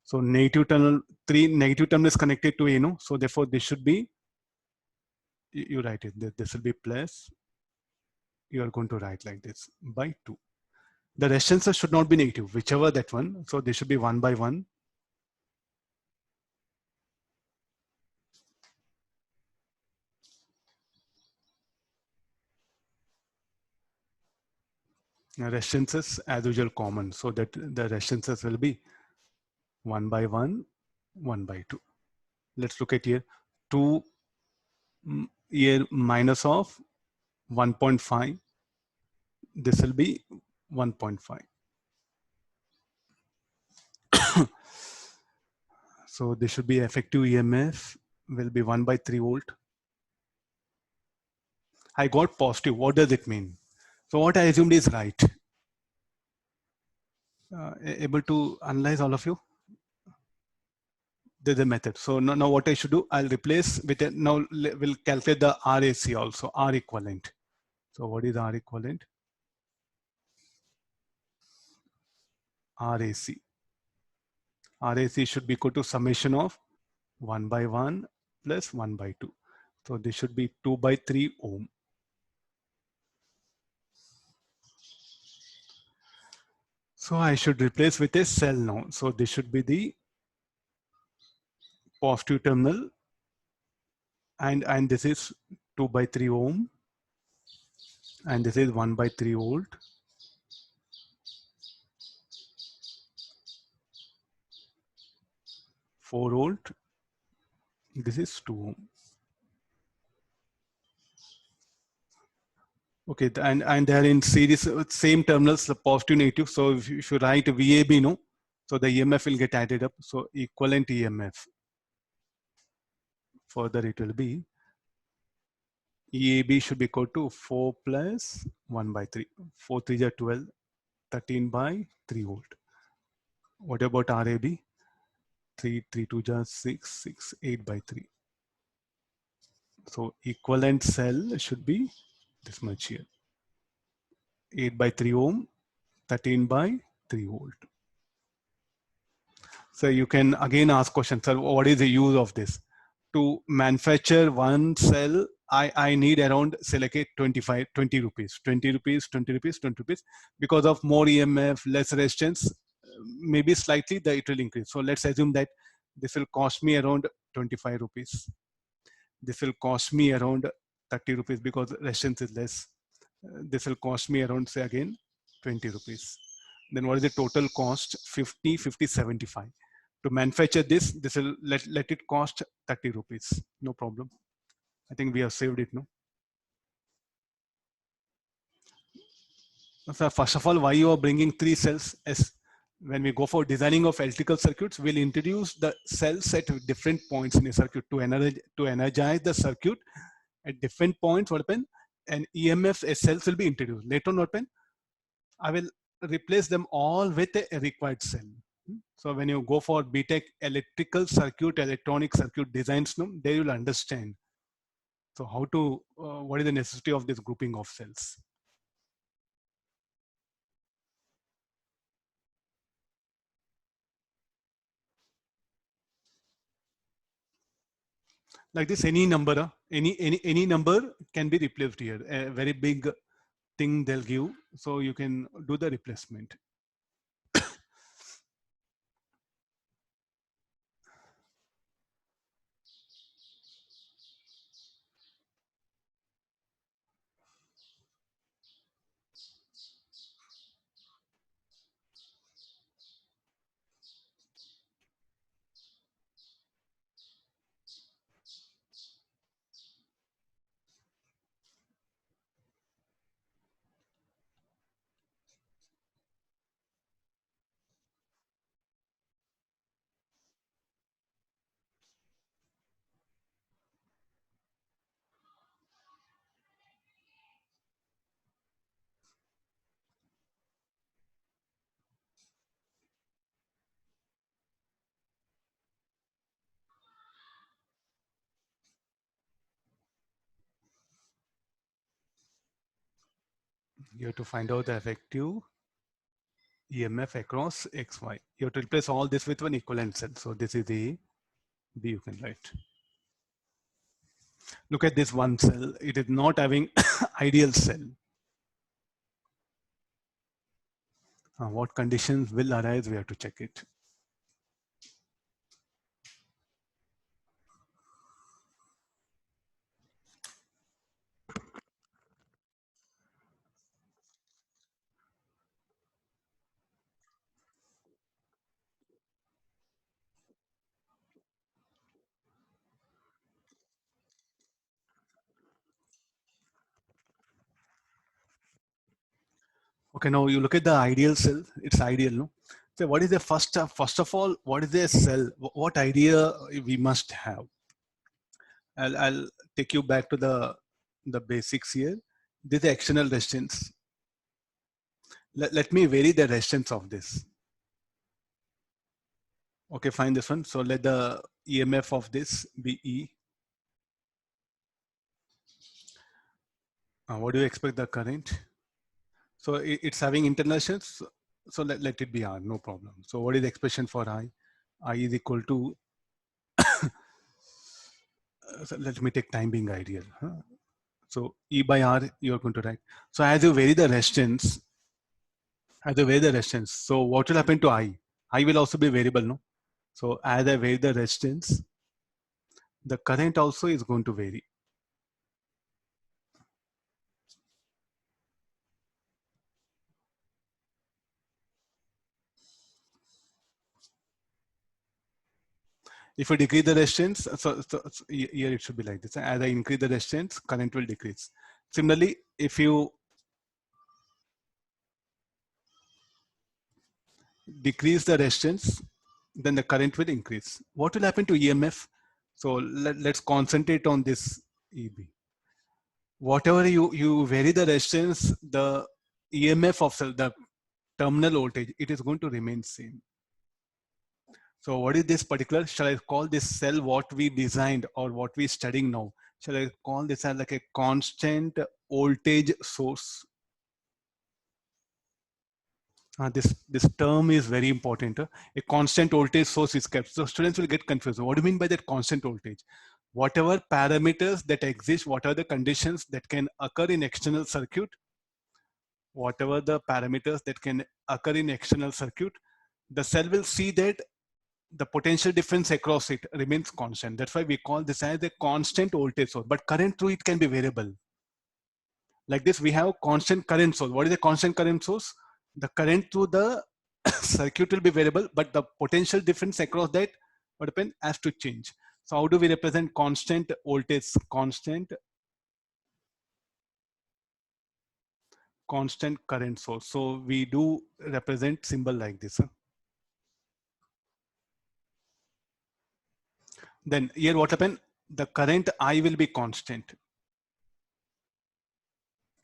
S1: So negative terminal, 3 negative terminal is connected to A, no? So therefore this should be, you write it, this will be plus, you are going to write like this, by 2. The resistances should not be negative, whichever that one. So this should be 1 by 1. Resistances as usual common, so that the resistances will be 1 by 1, 1 by 2. Let's look at here, 2 here minus of 1.5. This will be 1.5. So this should be effective EMF will be 1 by 3 volt. I got positive. What does it mean? So what I assumed is right. Able to analyze all of you? There's a method. So now what I should do, I'll replace with it. Now we'll calculate the RAC also, R equivalent. So what is R equivalent? RAC. RAC should be equal to summation of 1 by 1 plus 1 by 2. So this should be 2 by 3 ohm. So I should replace with a cell now. So this should be the positive terminal, and this is 2 by 3 ohm, and this is 1 by 3 volt. Four volt. This is 2 ohm. Okay, and they are in series, same terminals, the positive, negative. So if you write VAB, no, so the EMF will get added up. So equivalent EMF. Further, it will be EAB should be equal to 4 plus 1 by 3. 4 3 are 12, 13 by 3 volt. What about RAB? 3 3 2 are 6, 6 8 by 3. So equivalent cell should be this much here. 8 by 3 ohm, 13 by 3 volt. So you can again ask questions, sir, what is the use of this? To manufacture one cell, I need around, say like a 20 rupees, 20 rupees, 20 rupees, 20 rupees. Because of more EMF, less resistance, maybe slightly it will increase. So let's assume that this will cost me around 25 rupees. This will cost me around 30 rupees because resistance is less. This will cost me around, say again, 20 rupees. Then what is the total cost? 50, 50, 75. To manufacture this will let it cost 30 rupees. No problem. I think we have saved it, no? So first of all, why you are bringing 3 cells? As when we go for designing of electrical circuits, we'll introduce the cells at different points in a circuit to energize the circuit at different points. What happen? And EMF cells will be introduced. Later on, what happen? I will replace them all with a required cell. So when you go for BTech electrical circuit, electronic circuit designs, they will understand. So how to, what is the necessity of this grouping of cells? Like this, any number, any number can be replaced here. A very big thing they'll give, so you can do the replacement. You have to find out the effective EMF across XY. You have to replace all this with one equivalent cell. So this is the B you can write. Look at this one cell. It is not having ideal cell. What conditions will arise? We have to check it. Okay, now you look at the ideal cell. It's ideal, no? So what is the first of all, what is the cell? What idea we must have? I'll take you back to the the basics here. This is the external resistance. Let me vary the resistance of this. Okay, fine, this one. So let the EMF of this be E. What do you expect the current? So it's having internal resistance. So let it be R, no problem. So what is the expression for I? I is equal to, so let me take time being ideal. Huh? So E by R, you're going to write. So as you vary the resistance, so what will happen to I? I will also be variable, no? So as I vary the resistance, the current also is going to vary. If you decrease the resistance, so here it should be like this. As I increase the resistance, current will decrease. Similarly, if you decrease the resistance, then the current will increase. What will happen to EMF? So let's concentrate on this EB. Whatever you vary the resistance, the EMF of cell, the terminal voltage, it is going to remain same. So what is this particular, shall I call this cell what we designed or what we studying now? Shall I call this as like a constant voltage source? This term is very important. A constant voltage source is kept. So students will get confused. What do you mean by that constant voltage? Whatever parameters that exist, what are the conditions that can occur in external circuit, whatever the parameters that can occur in external circuit, the cell will see that the potential difference across it remains constant. That's why we call this as a constant voltage source, but current through it can be variable. Like this, we have constant current source. What is a constant current source? The current through the circuit will be variable, but the potential difference across that what happen has to change. So how do we represent constant voltage? Constant current source. So we do represent symbol like this. Then here what happen? The current I will be constant.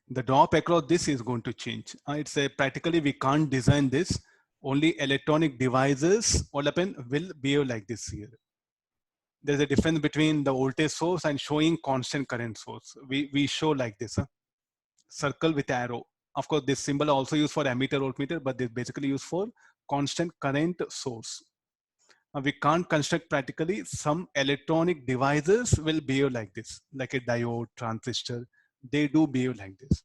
S1: The drop across this is going to change. It's a practically we can't design this. Only electronic devices what happen will behave like this here. There's a difference between the voltage source and showing constant current source. We show like this, circle with arrow. Of course, this symbol also used for ammeter, voltmeter, but this basically used for constant current source. We can't construct practically. Some electronic devices will behave like this, like a diode, transistor. They do behave like this.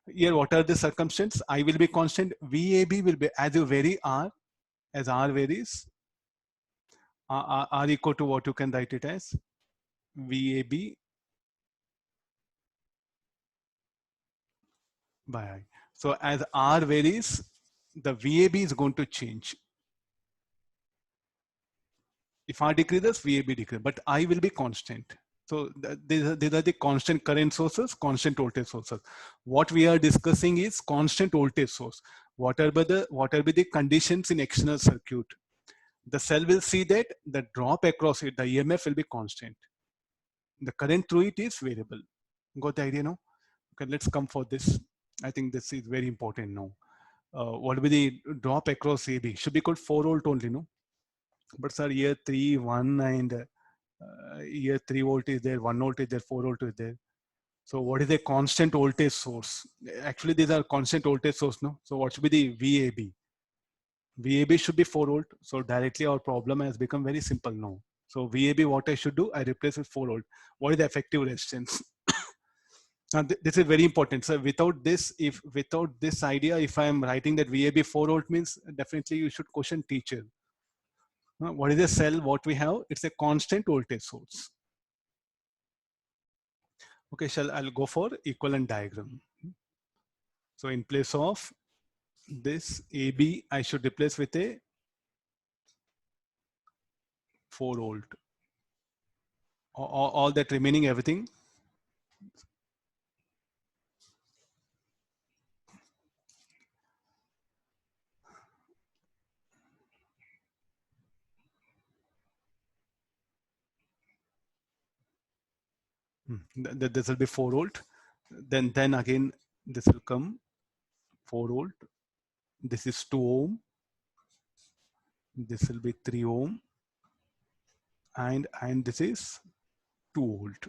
S1: Here, what are the circumstances? I will be constant. VAB will be, as you vary R, as R varies, R equal to what you can write it as VAB by I. So as R varies, the VAB is going to change. If R decreases, VAB decreases, but I will be constant. So these are the constant current sources, constant voltage sources. What we are discussing is constant voltage source. Whatever the conditions in external circuit, the cell will see that the drop across it, the EMF will be constant. The current through it is variable. Got the idea now? Okay, let's come for this. I think this is very important now. What will be the drop across AB? Should be called 4 volt only, no? But sir, here 3, 1 and here 3 volt is there, 1 volt is there, 4 volt is there. So what is a constant voltage source? Actually, these are constant voltage source, no? So what should be the VAB? VAB should be 4 volt. So directly our problem has become very simple now. So VAB, what I should do? I replace with 4 volt. What is the effective resistance? Now, this is very important. So without this idea, if I am writing that VAB 4 volt means definitely you should question teacher. What is a cell? What we have? It's a constant voltage source. Okay, I'll go for equivalent diagram. So in place of this AB, I should replace with a 4 volt. All that remaining everything. This will be 4 volt. Then again, this will come 4 volt. This is 2 ohm. This will be 3 ohm. And this is 2 volt.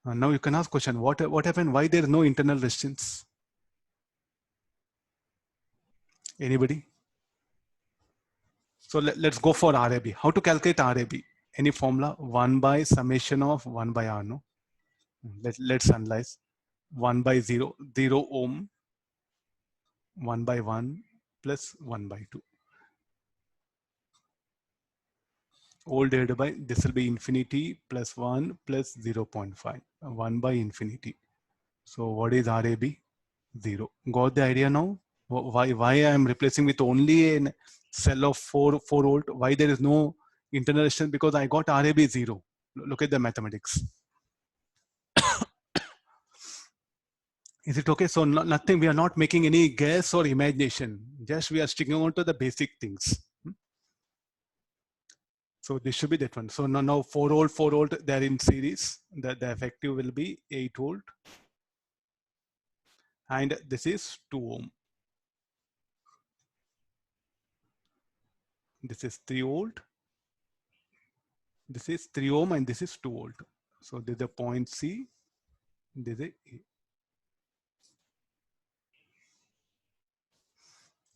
S1: Now you can ask question, what happened? Why there is no internal resistance? Anybody? So let's go for RAB. How to calculate RAB? Any formula? 1 by summation of 1 by R, no? Let's analyze. 1 by 0, 0 ohm, 1 by 1 plus 1 by 2. All divided by, this will be infinity plus 1 plus 0.5, 1 by infinity. So what is RAB? 0. Got the idea now? Why I am replacing with only a cell of 4 volt? Why there is no internal resistance? Because I got RAB 0. Look at the mathematics. Is it okay? So nothing, we are not making any guess or imagination. Just we are sticking on to the basic things. So this should be that one. So now 4 volt, they are in series. The effective will be 8 volt. And this is 2 ohm. This is 3 volt. This is 3 ohm and this is 2 volt. So this is a point C. This is a A.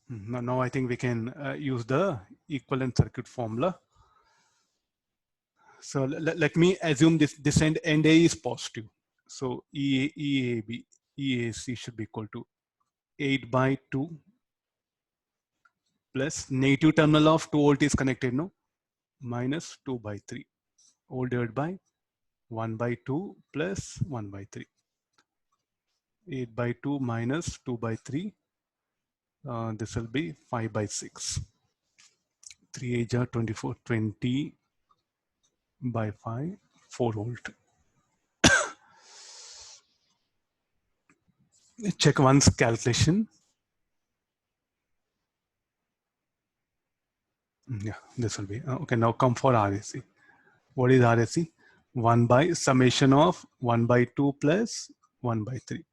S1: Now I think we can use the equivalent circuit formula. So let me assume this end A is positive. So EAB, EAC should be equal to 8 by 2 plus negative terminal of 2 volt is connected, no? Minus 2 by 3. All divided by 1 by 2 plus 1 by 3. 8 by 2 minus 2 by 3. This will be 5 by 6. 3 8 are 24, 20 by 5, 4 volt. Check one's calculation. Yeah, this will be okay. Now come for RAC. What is RAC? 1 by summation of 1 by 2 plus 1 by 3.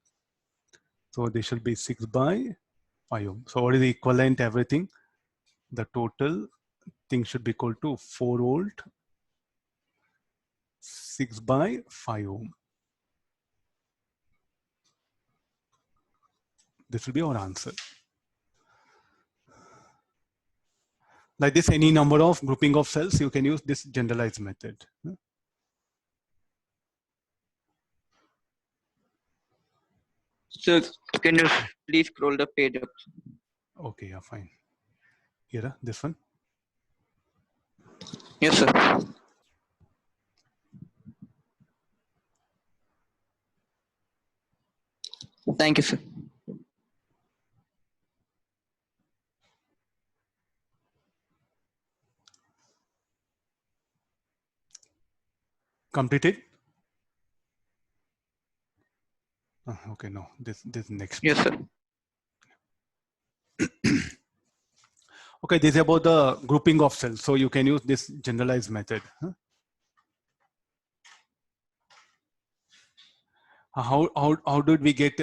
S1: So this should be 6 by 5 ohm. So what is the equivalent everything? The total thing should be equal to 4 volt, 6 by 5 ohm. This will be our answer. Like this, any number of grouping of cells, you can use this generalized method.
S2: So can you please scroll the page up?
S1: Okay, yeah, fine. Here, this one.
S2: Yes, sir. Thank you, sir.
S1: Completed? Okay, no, this next.
S2: Yes, sir.
S1: Okay, this is about the grouping of cells. So you can use this generalized method. How did we get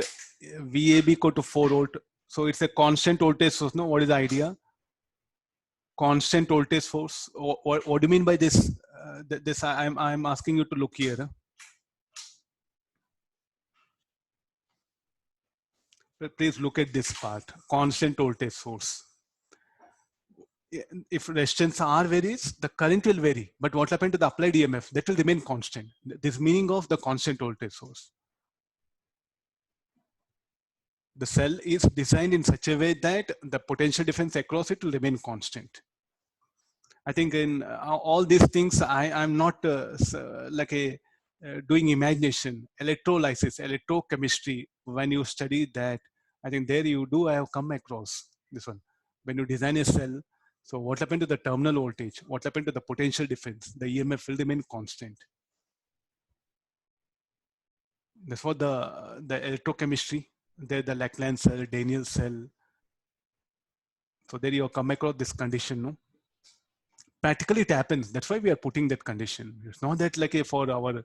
S1: VAB equal to 4 volt? So it's a constant voltage source. No, what is the idea? Constant voltage source. What do you mean by this? This I'm asking you to look here. Please look at this part. Constant voltage source. If resistance R varies, the current will vary. But what happened to the applied EMF? That will remain constant. This meaning of the constant voltage source. The cell is designed in such a way that the potential difference across it will remain constant. I think in all these things, I'm not doing imagination, electrolysis, electrochemistry. When you study that, I think there you do have come across this one. When you design a cell, so what happened to the terminal voltage? What happened to the potential difference? The EMF will remain constant. That's what the electrochemistry. There the Lackland cell, Daniel cell. So there you come across this condition, no? Practically it happens. That's why we are putting that condition. It's not that like for our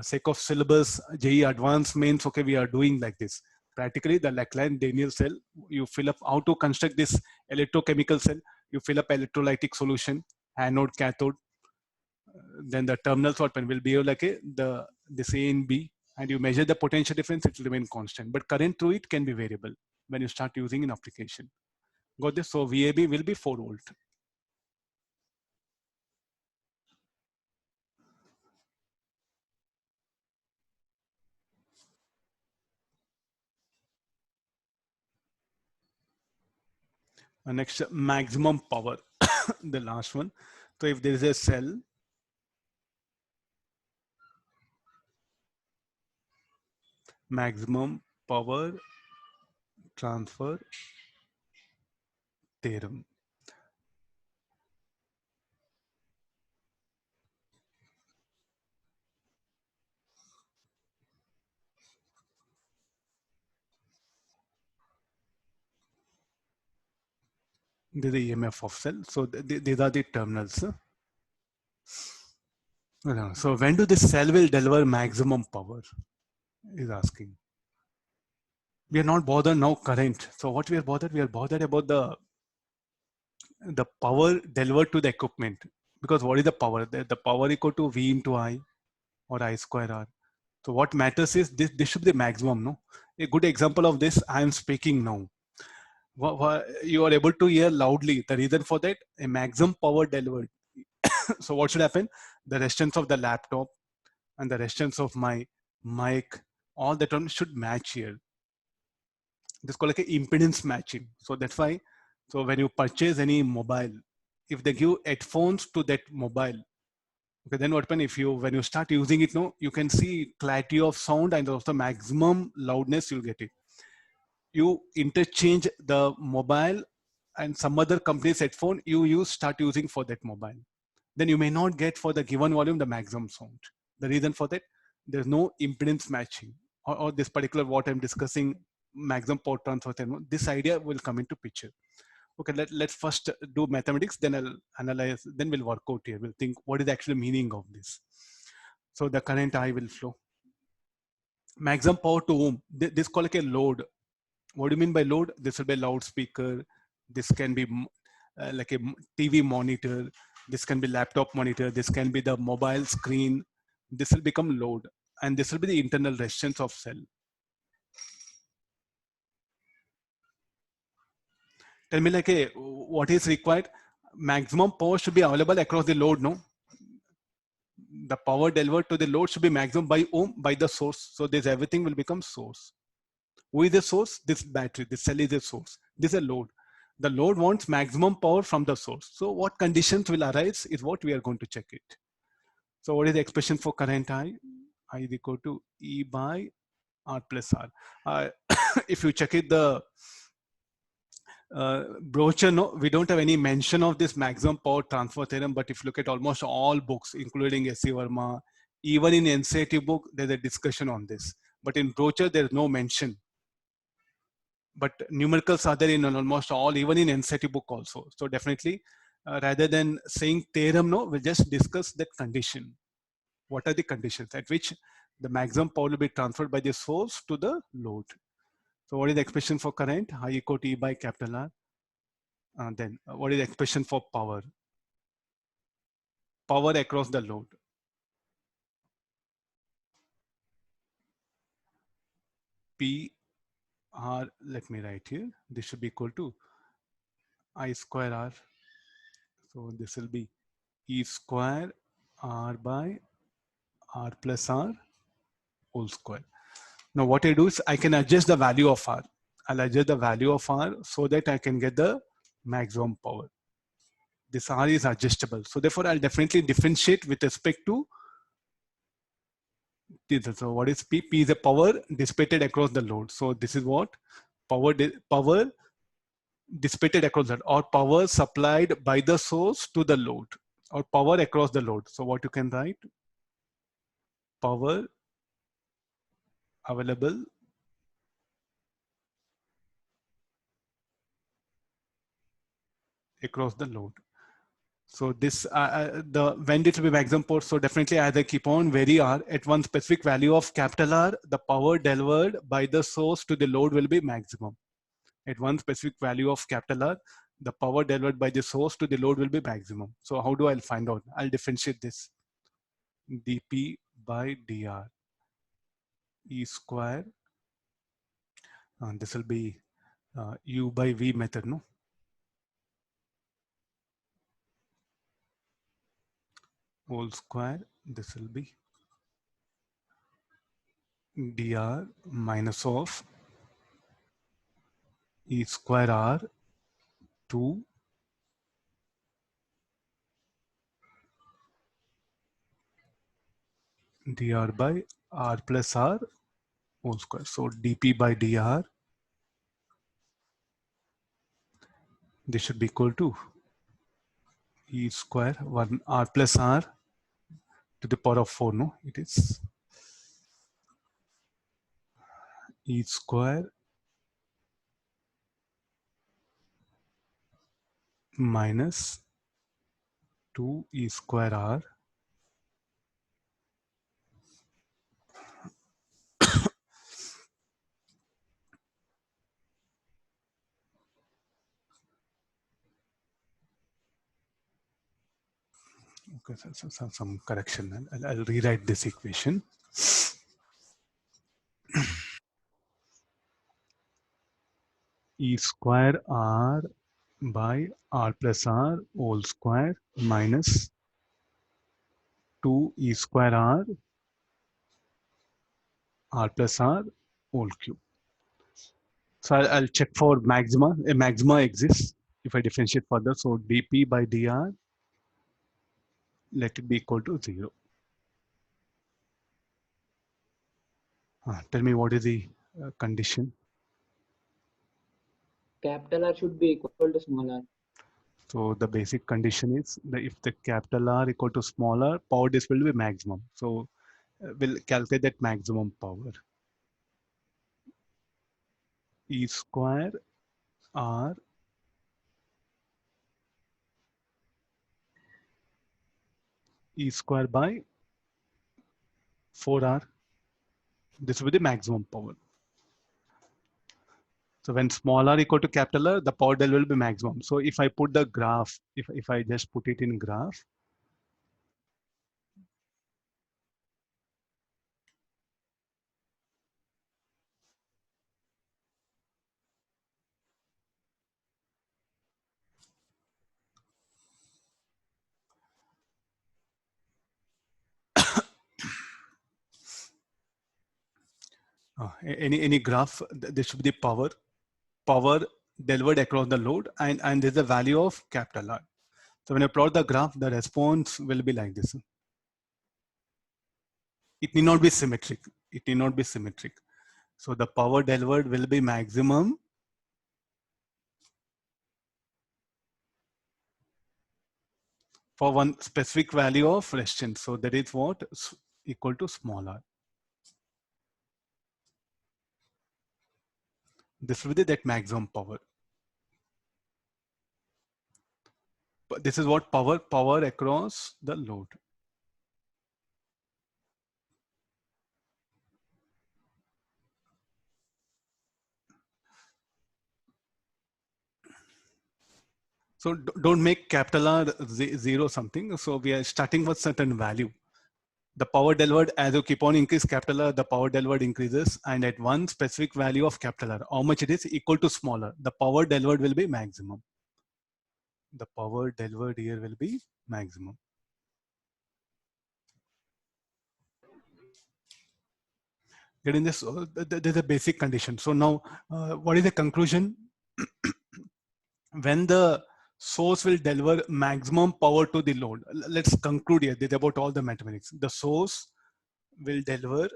S1: sake of syllabus, JEE Advanced Mains, okay, we are doing like this. Practically, the Lackland-Daniel cell, you fill up how to construct this electrochemical cell. You fill up electrolytic solution, anode, cathode. Then the terminals what will be like this A and B, and you measure the potential difference, it will remain constant. But current through it can be variable when you start using in application. Got this? So VAB will be 4 volt. Next, maximum power, the last one. So if there is a cell, maximum power transfer theorem. This is the EMF of cell. So these are the terminals. So when do this cell will deliver maximum power? Is asking. We are not bothered now current. So what we are bothered? We are bothered about the power delivered to the equipment. Because what is the power? The power equal to V into I or I square R. So what matters is this should be the maximum, no? A good example of this, I am speaking now. You are able to hear loudly. The reason for that, a maximum power delivered. So what should happen? The resistance of the laptop and the resistance of my mic, all the terms should match here. This is called like a impedance matching. So that's why, so when you purchase any mobile, if they give headphones to that mobile, okay, then what happens if when you start using it now, you can see clarity of sound and also maximum loudness you'll get it. You interchange the mobile and some other company's headphone you start using for that mobile. Then you may not get for the given volume the maximum sound. The reason for that, there's no impedance matching or this particular what I'm discussing, maximum power transfer theorem, this idea will come into picture. Okay, let's first do mathematics, then I'll analyze, then we'll work out here. We'll think what is the actual meaning of this. So the current I will flow. Maximum power to whom? This is called like a load. What do you mean by load? This will be a loudspeaker. This can be like a TV monitor. This can be laptop monitor. This can be the mobile screen. This will become load. And this will be the internal resistance of cell. Tell me like what is required? Maximum power should be available across the load, no? The power delivered to the load should be maximum by ohm, by the source. So this everything will become source. Who is the source? This battery, this cell is a source. This is a load. The load wants maximum power from the source. So what conditions will arise is what we are going to check it. So what is the expression for current I? I is equal to E by R plus R. If you check it, the brochure, no, we don't have any mention of this maximum power transfer theorem, but if you look at almost all books, including S.C. Verma, even in NCERT book, there's a discussion on this. But in brochure, there's no mention. But numericals are there in almost all, even in NCERT book also. So definitely, rather than saying theorem, no, we'll just discuss that condition. What are the conditions at which the maximum power will be transferred by the source to the load? So what is the expression for current? I equal to E by capital R. Then what is the expression for power? Power across the load. P R, let me write here. This should be equal to I square R. So this will be E square R by R plus R whole square. Now what I do is I can adjust the value of R. I'll adjust the value of R so that I can get the maximum power. This R is adjustable. So therefore I'll definitely differentiate with respect to this. So what is P? P is a power dissipated across the load. So this is what? Power dissipated across that, or power supplied by the source to the load, or power across the load. So what you can write? Power available across the load. So this the when it will be maximum power. So definitely as I keep on vary R at one specific value of capital R, the power delivered by the source to the load will be maximum. At one specific value of capital R, the power delivered by the source to the load will be maximum. So how do I find out? I'll differentiate this. dP by dr E square. This will be U by V method, no? Whole square. This will be dr minus of E square R 2 dr by R plus R whole square. So dP by dr, this should be equal to E square 1 R plus R to the power of 4, no? It is E square minus 2 E square R okay, so some correction. I'll rewrite this equation. E square R by R plus R whole square minus 2 E square R plus R whole cube. So I'll check for maxima. A maxima exists if I differentiate further. So dP by dr, let it be equal to 0. Tell me what is the condition.
S6: Capital R should be equal to small r.
S1: So the basic condition is that if the capital R equal to smaller, power dissipation will be maximum. So we'll calculate that maximum power. E square R E square by 4R. This will be the maximum power. So when small r equal to capital R, the power del will be maximum. So if I put the graph, if I just put it in graph, any graph, this should be the power delivered across the load, and there's a value of capital R. So when I plot the graph, the response will be like this. It need not be symmetric. It need not be symmetric. So the power delivered will be maximum for one specific value of resistance. So that is what equal to small r. This will be that maximum power. But this is what power across the load. So don't make capital R 0 something. So we are starting with certain value. The power delivered, as you keep on increase capital R, the power delivered increases, and at one specific value of capital R, how much it is equal to smaller, the power delivered will be maximum. The power delivered here will be maximum. Getting this, there's a basic condition. So now, what is the conclusion? When the source will deliver maximum power to the load, let's conclude here. This is about all the mathematics. The source will deliver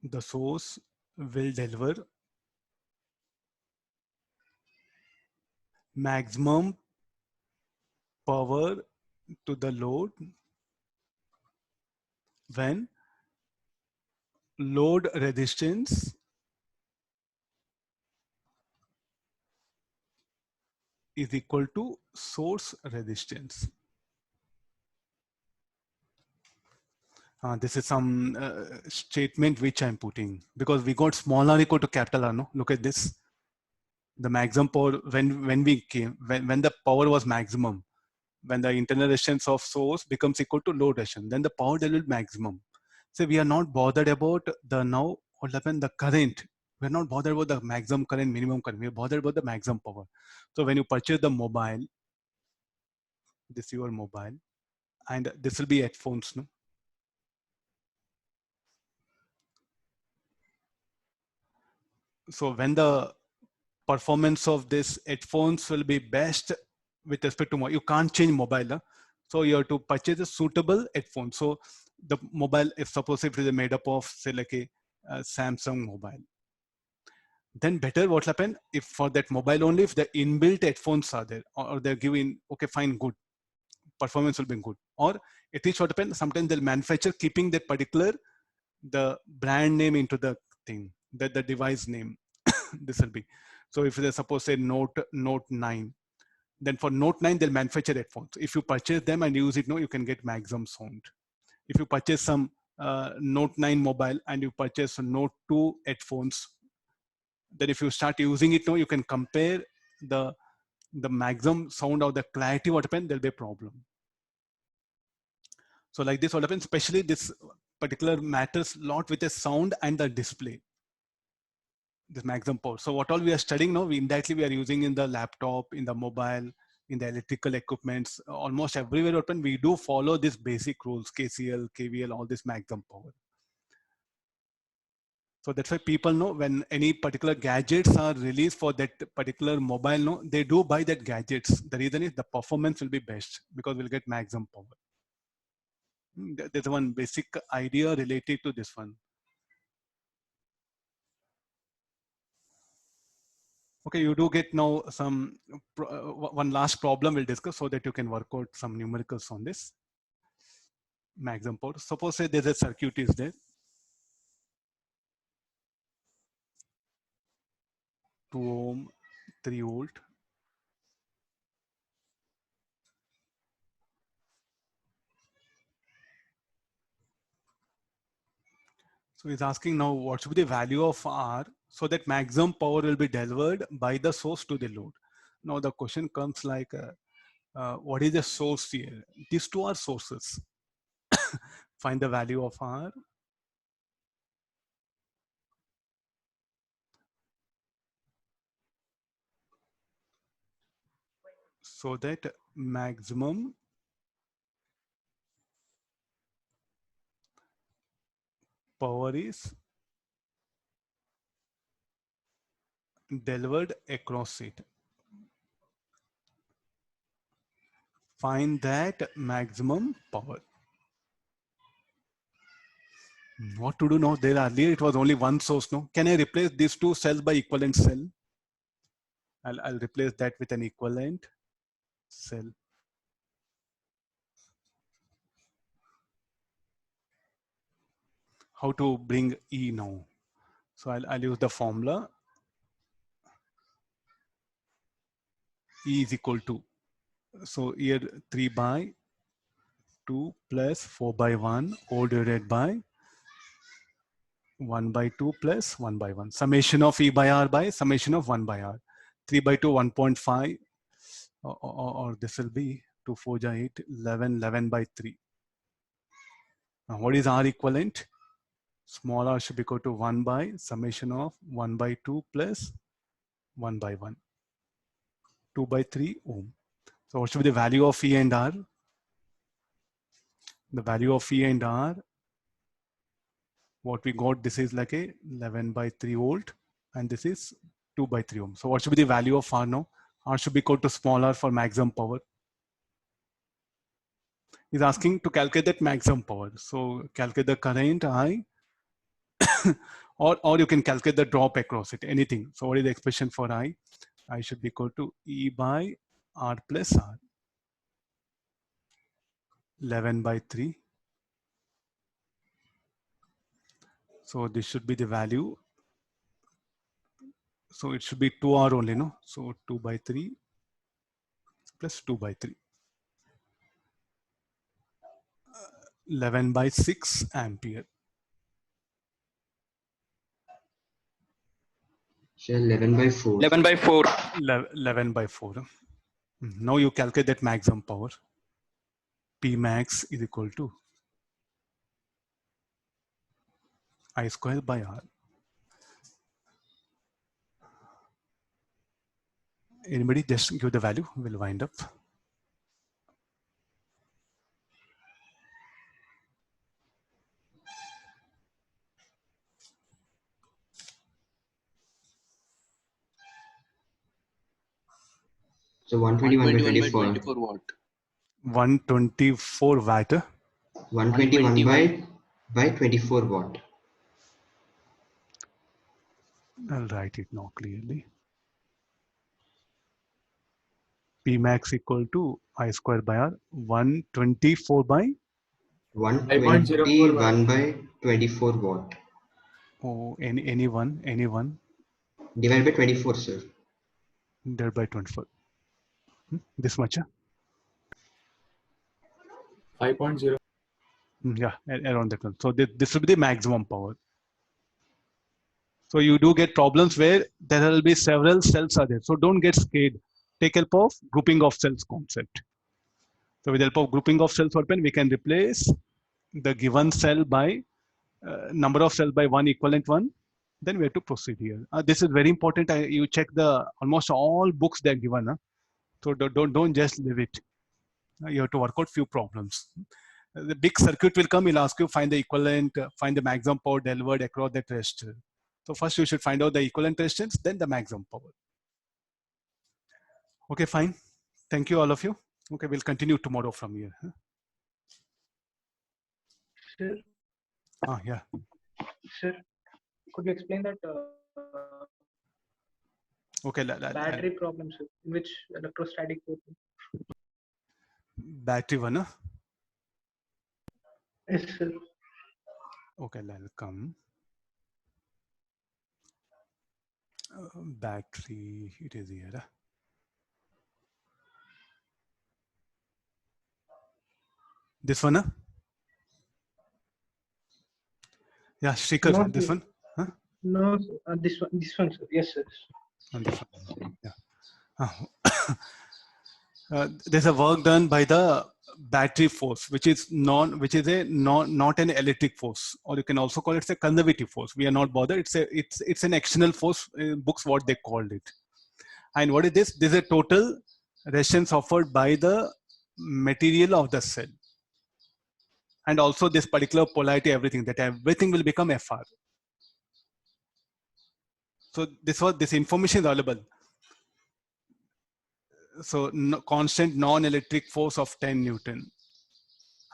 S1: the source will deliver maximum power to the load when load resistance is equal to source resistance. This is some statement which I'm putting because we got small r equal to capital R. No, look at this. The maximum power when we came when the power was maximum, when the internal resistance of source becomes equal to load resistance, then the power will be maximum. So we are not bothered about the now what happened the current. We're not bothered about the maximum current, minimum current. We're bothered about the maximum power. So when you purchase the mobile, this is your mobile, and this will be headphones. No? So when the performance of this headphones will be best with respect to mobile, you can't change mobile. Huh? So you have to purchase a suitable headphone. So the mobile, if suppose if it is made up of say like a Samsung mobile, then better what will happen if for that mobile only if the inbuilt headphones are there or they're giving okay fine good performance will be good, or at least what happens sometimes they'll manufacture keeping that particular the brand name into the thing that the device name this will be. So if they suppose say Note 9, then for Note 9 they'll manufacture headphones. If you purchase them and use it, no, you can get maximum sound. If you purchase some Note 9 mobile and you purchase a Note 2 headphones, then if you start using it, no, you can compare the maximum sound or the clarity. What happens? There'll be a problem. So like this, what happens? Especially this particular matters a lot with the sound and the display. This maximum power. So what all we are studying now, we indirectly we are using in the laptop, in the mobile, in the electrical equipments, almost everywhere open, we do follow these basic rules, KCL, KVL, all this maximum power. So that's why people know when any particular gadgets are released for that particular mobile, no, they do buy that gadgets. The reason is the performance will be best because we'll get maximum power. There's one basic idea related to this one. Okay, you do get now some, one last problem we'll discuss so that you can work out some numericals on this maximum power. Suppose say there's a circuit is there. 2 ohm, 3 volt. So he's asking now what should be the value of R so that maximum power will be delivered by the source to the load. Now the question comes like, what is the source here? These two are sources. Find the value of R. So that maximum power is delivered across it. Find that maximum power. What to do now? There earlier it was only one source. No, can I replace these two cells by equivalent cell? I'll replace that with an equivalent cell. How to bring E now? So I'll use the formula. E is equal to, so here 3 by 2 plus 4 by 1 all divided by 1 by 2 plus 1 by 1. Summation of E by R by summation of 1 by R. 3 by 2, 1.5, or this will be 2, 4, 8, 11, 11 by 3. Now what is R equivalent? Small r should be equal to 1 by summation of 1 by 2 plus 1 by 1. 2 by 3 ohm. So what should be the value of E and R? The value of E and R, what we got, this is like a 11 by 3 volt and this is 2 by 3 ohm. So what should be the value of R now? R should be equal to small r for maximum power. He's asking to calculate that maximum power. So calculate the current I or you can calculate the drop across it, anything. So what is the expression for I? I should be equal to E by R plus R. 11 by 3. So this should be the value. So it should be 2R only, no? So 2 by 3 plus 2 by 3. 11 by 6 ampere.
S4: So 11 by 4.
S2: 11 by 4.
S1: 11 by 4. Now you calculate that maximum power. P max is equal to I square by R. Anybody just give the value, we'll wind up.
S4: So 121 by
S7: 121 by
S4: 24.
S7: 24 watt.
S1: 124 watt.
S4: 121 by 24 watt.
S1: I'll write it now clearly. P max equal to I square by R. 124 by
S4: 121 by 24 watt.
S1: any one
S4: Divided by 24, sir.
S1: divided by 24. This much.
S3: 5.0.
S1: Yeah, around that one. So this will be the maximum power. So you do get problems where there will be several cells are there. So don't get scared. Take help of grouping of cells concept. So with the help of grouping of cells, we can replace the given cell by number of cells by one equivalent one. Then we have to proceed here. This is very important. You check the almost all books they're given. So don't just leave it. You have to work out few problems. The big circuit will come. He'll ask you find the equivalent, find the maximum power delivered across that resistor. So first you should find out the equivalent resistance, then the maximum power. Okay, fine. Thank you all of you. Okay, we'll continue tomorrow from here.
S5: Sir,
S1: Yeah.
S5: sir, could you explain that
S1: Okay.
S5: battery problem, sir? In which electrostatic force?
S1: Battery one.
S5: Yes, sir.
S1: Okay, I'll come. Battery, it is here. This one. Yeah, Shrikar,
S5: Not
S1: this
S5: the-
S1: one. Huh?
S5: No, sir. This one, sir. Yes, sir.
S1: And this one. Yeah. There's a work done by the battery force, which is not an electric force, or you can also call it a conservative force. We are not bothered. It's an external force. Books what they called it. And what is this? This is a total resistance offered by the material of the cell, and also this particular polarity, everything will become FR. So this information is available. So constant non-electric force of 10 Newton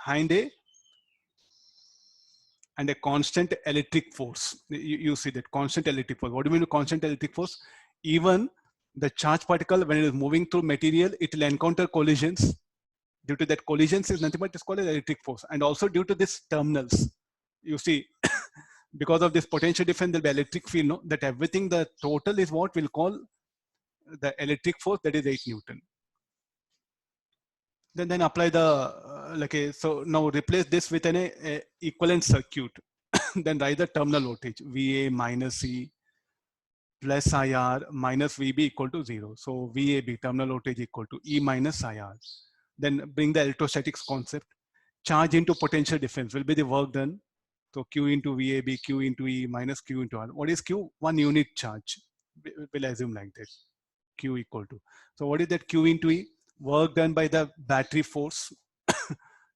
S1: and a constant electric force. You see that constant electric force. What do you mean by constant electric force? Even the charge particle, when it is moving through material, it will encounter collisions. Due to that collisions is nothing but it's called as electric force. And also due to this terminals, you see, because of this potential difference, there will be electric field. No? That everything, the total is what we'll call the electric force, that is 8 Newton. Then apply the so now replace this with an equivalent circuit. Then write the terminal voltage VA minus C plus IR minus VB equal to 0. So VAB terminal voltage equal to E minus IR. Then bring the electrostatics concept. Charge into potential difference will be the work done. So Q into VAB, Q into E minus Q into R. What is Q? One unit charge. We'll assume like that. Q equal to. So what is that Q into E? Work done by the battery force.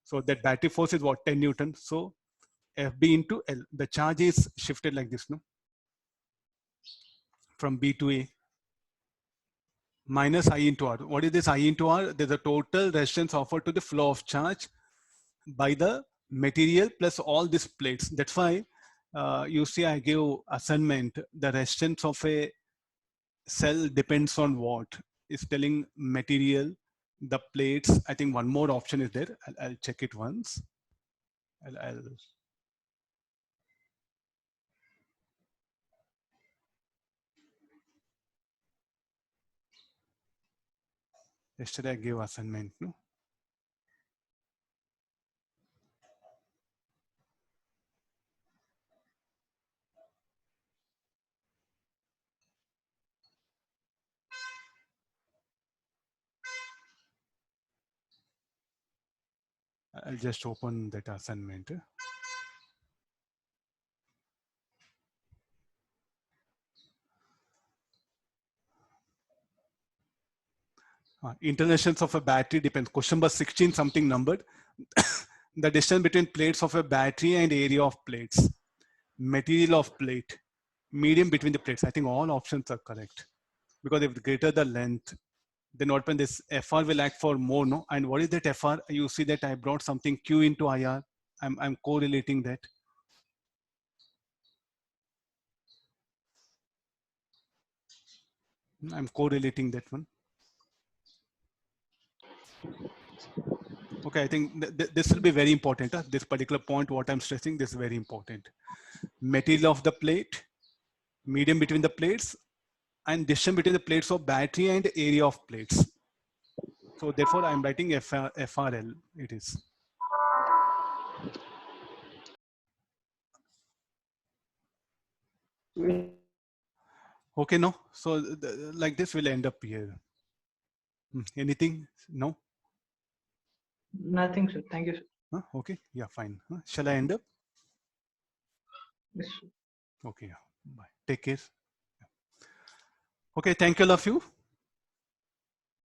S1: So that battery force is what? 10 Newton. So FB into L. The charge is shifted like this, no? From B to A. Minus I into R. What is this I into R? There's a total resistance offered to the flow of charge by the material plus all these plates. That's why you see I give assignment. The resistance of a cell depends on what? Is telling material, the plates. I think one more option is there. I'll check it once. Yesterday I gave assignment, no? I'll just open that assignment. Internations of a battery depends. Question number 16, something numbered. The distance between plates of a battery and area of plates. Material of plate. Medium between the plates. I think all options are correct. Because if greater the length, then what when this FR will act for more, no? And what is that FR? You see that I brought something Q into IR. I'm correlating that. I'm correlating that one. Okay, I think this will be very important. This particular point, what I'm stressing, this is very important. Material of the plate, medium between the plates, and distance between the plates of battery and area of plates. So therefore, I'm writing FRL. It is. Okay, no. So like this will end up here. Anything? No.
S5: Nothing, sir. Thank you, sir.
S1: Okay. Yeah, fine. Shall I end up?
S5: Yes, sir.
S1: Okay. Bye. Take care. Okay. Thank you, all of you.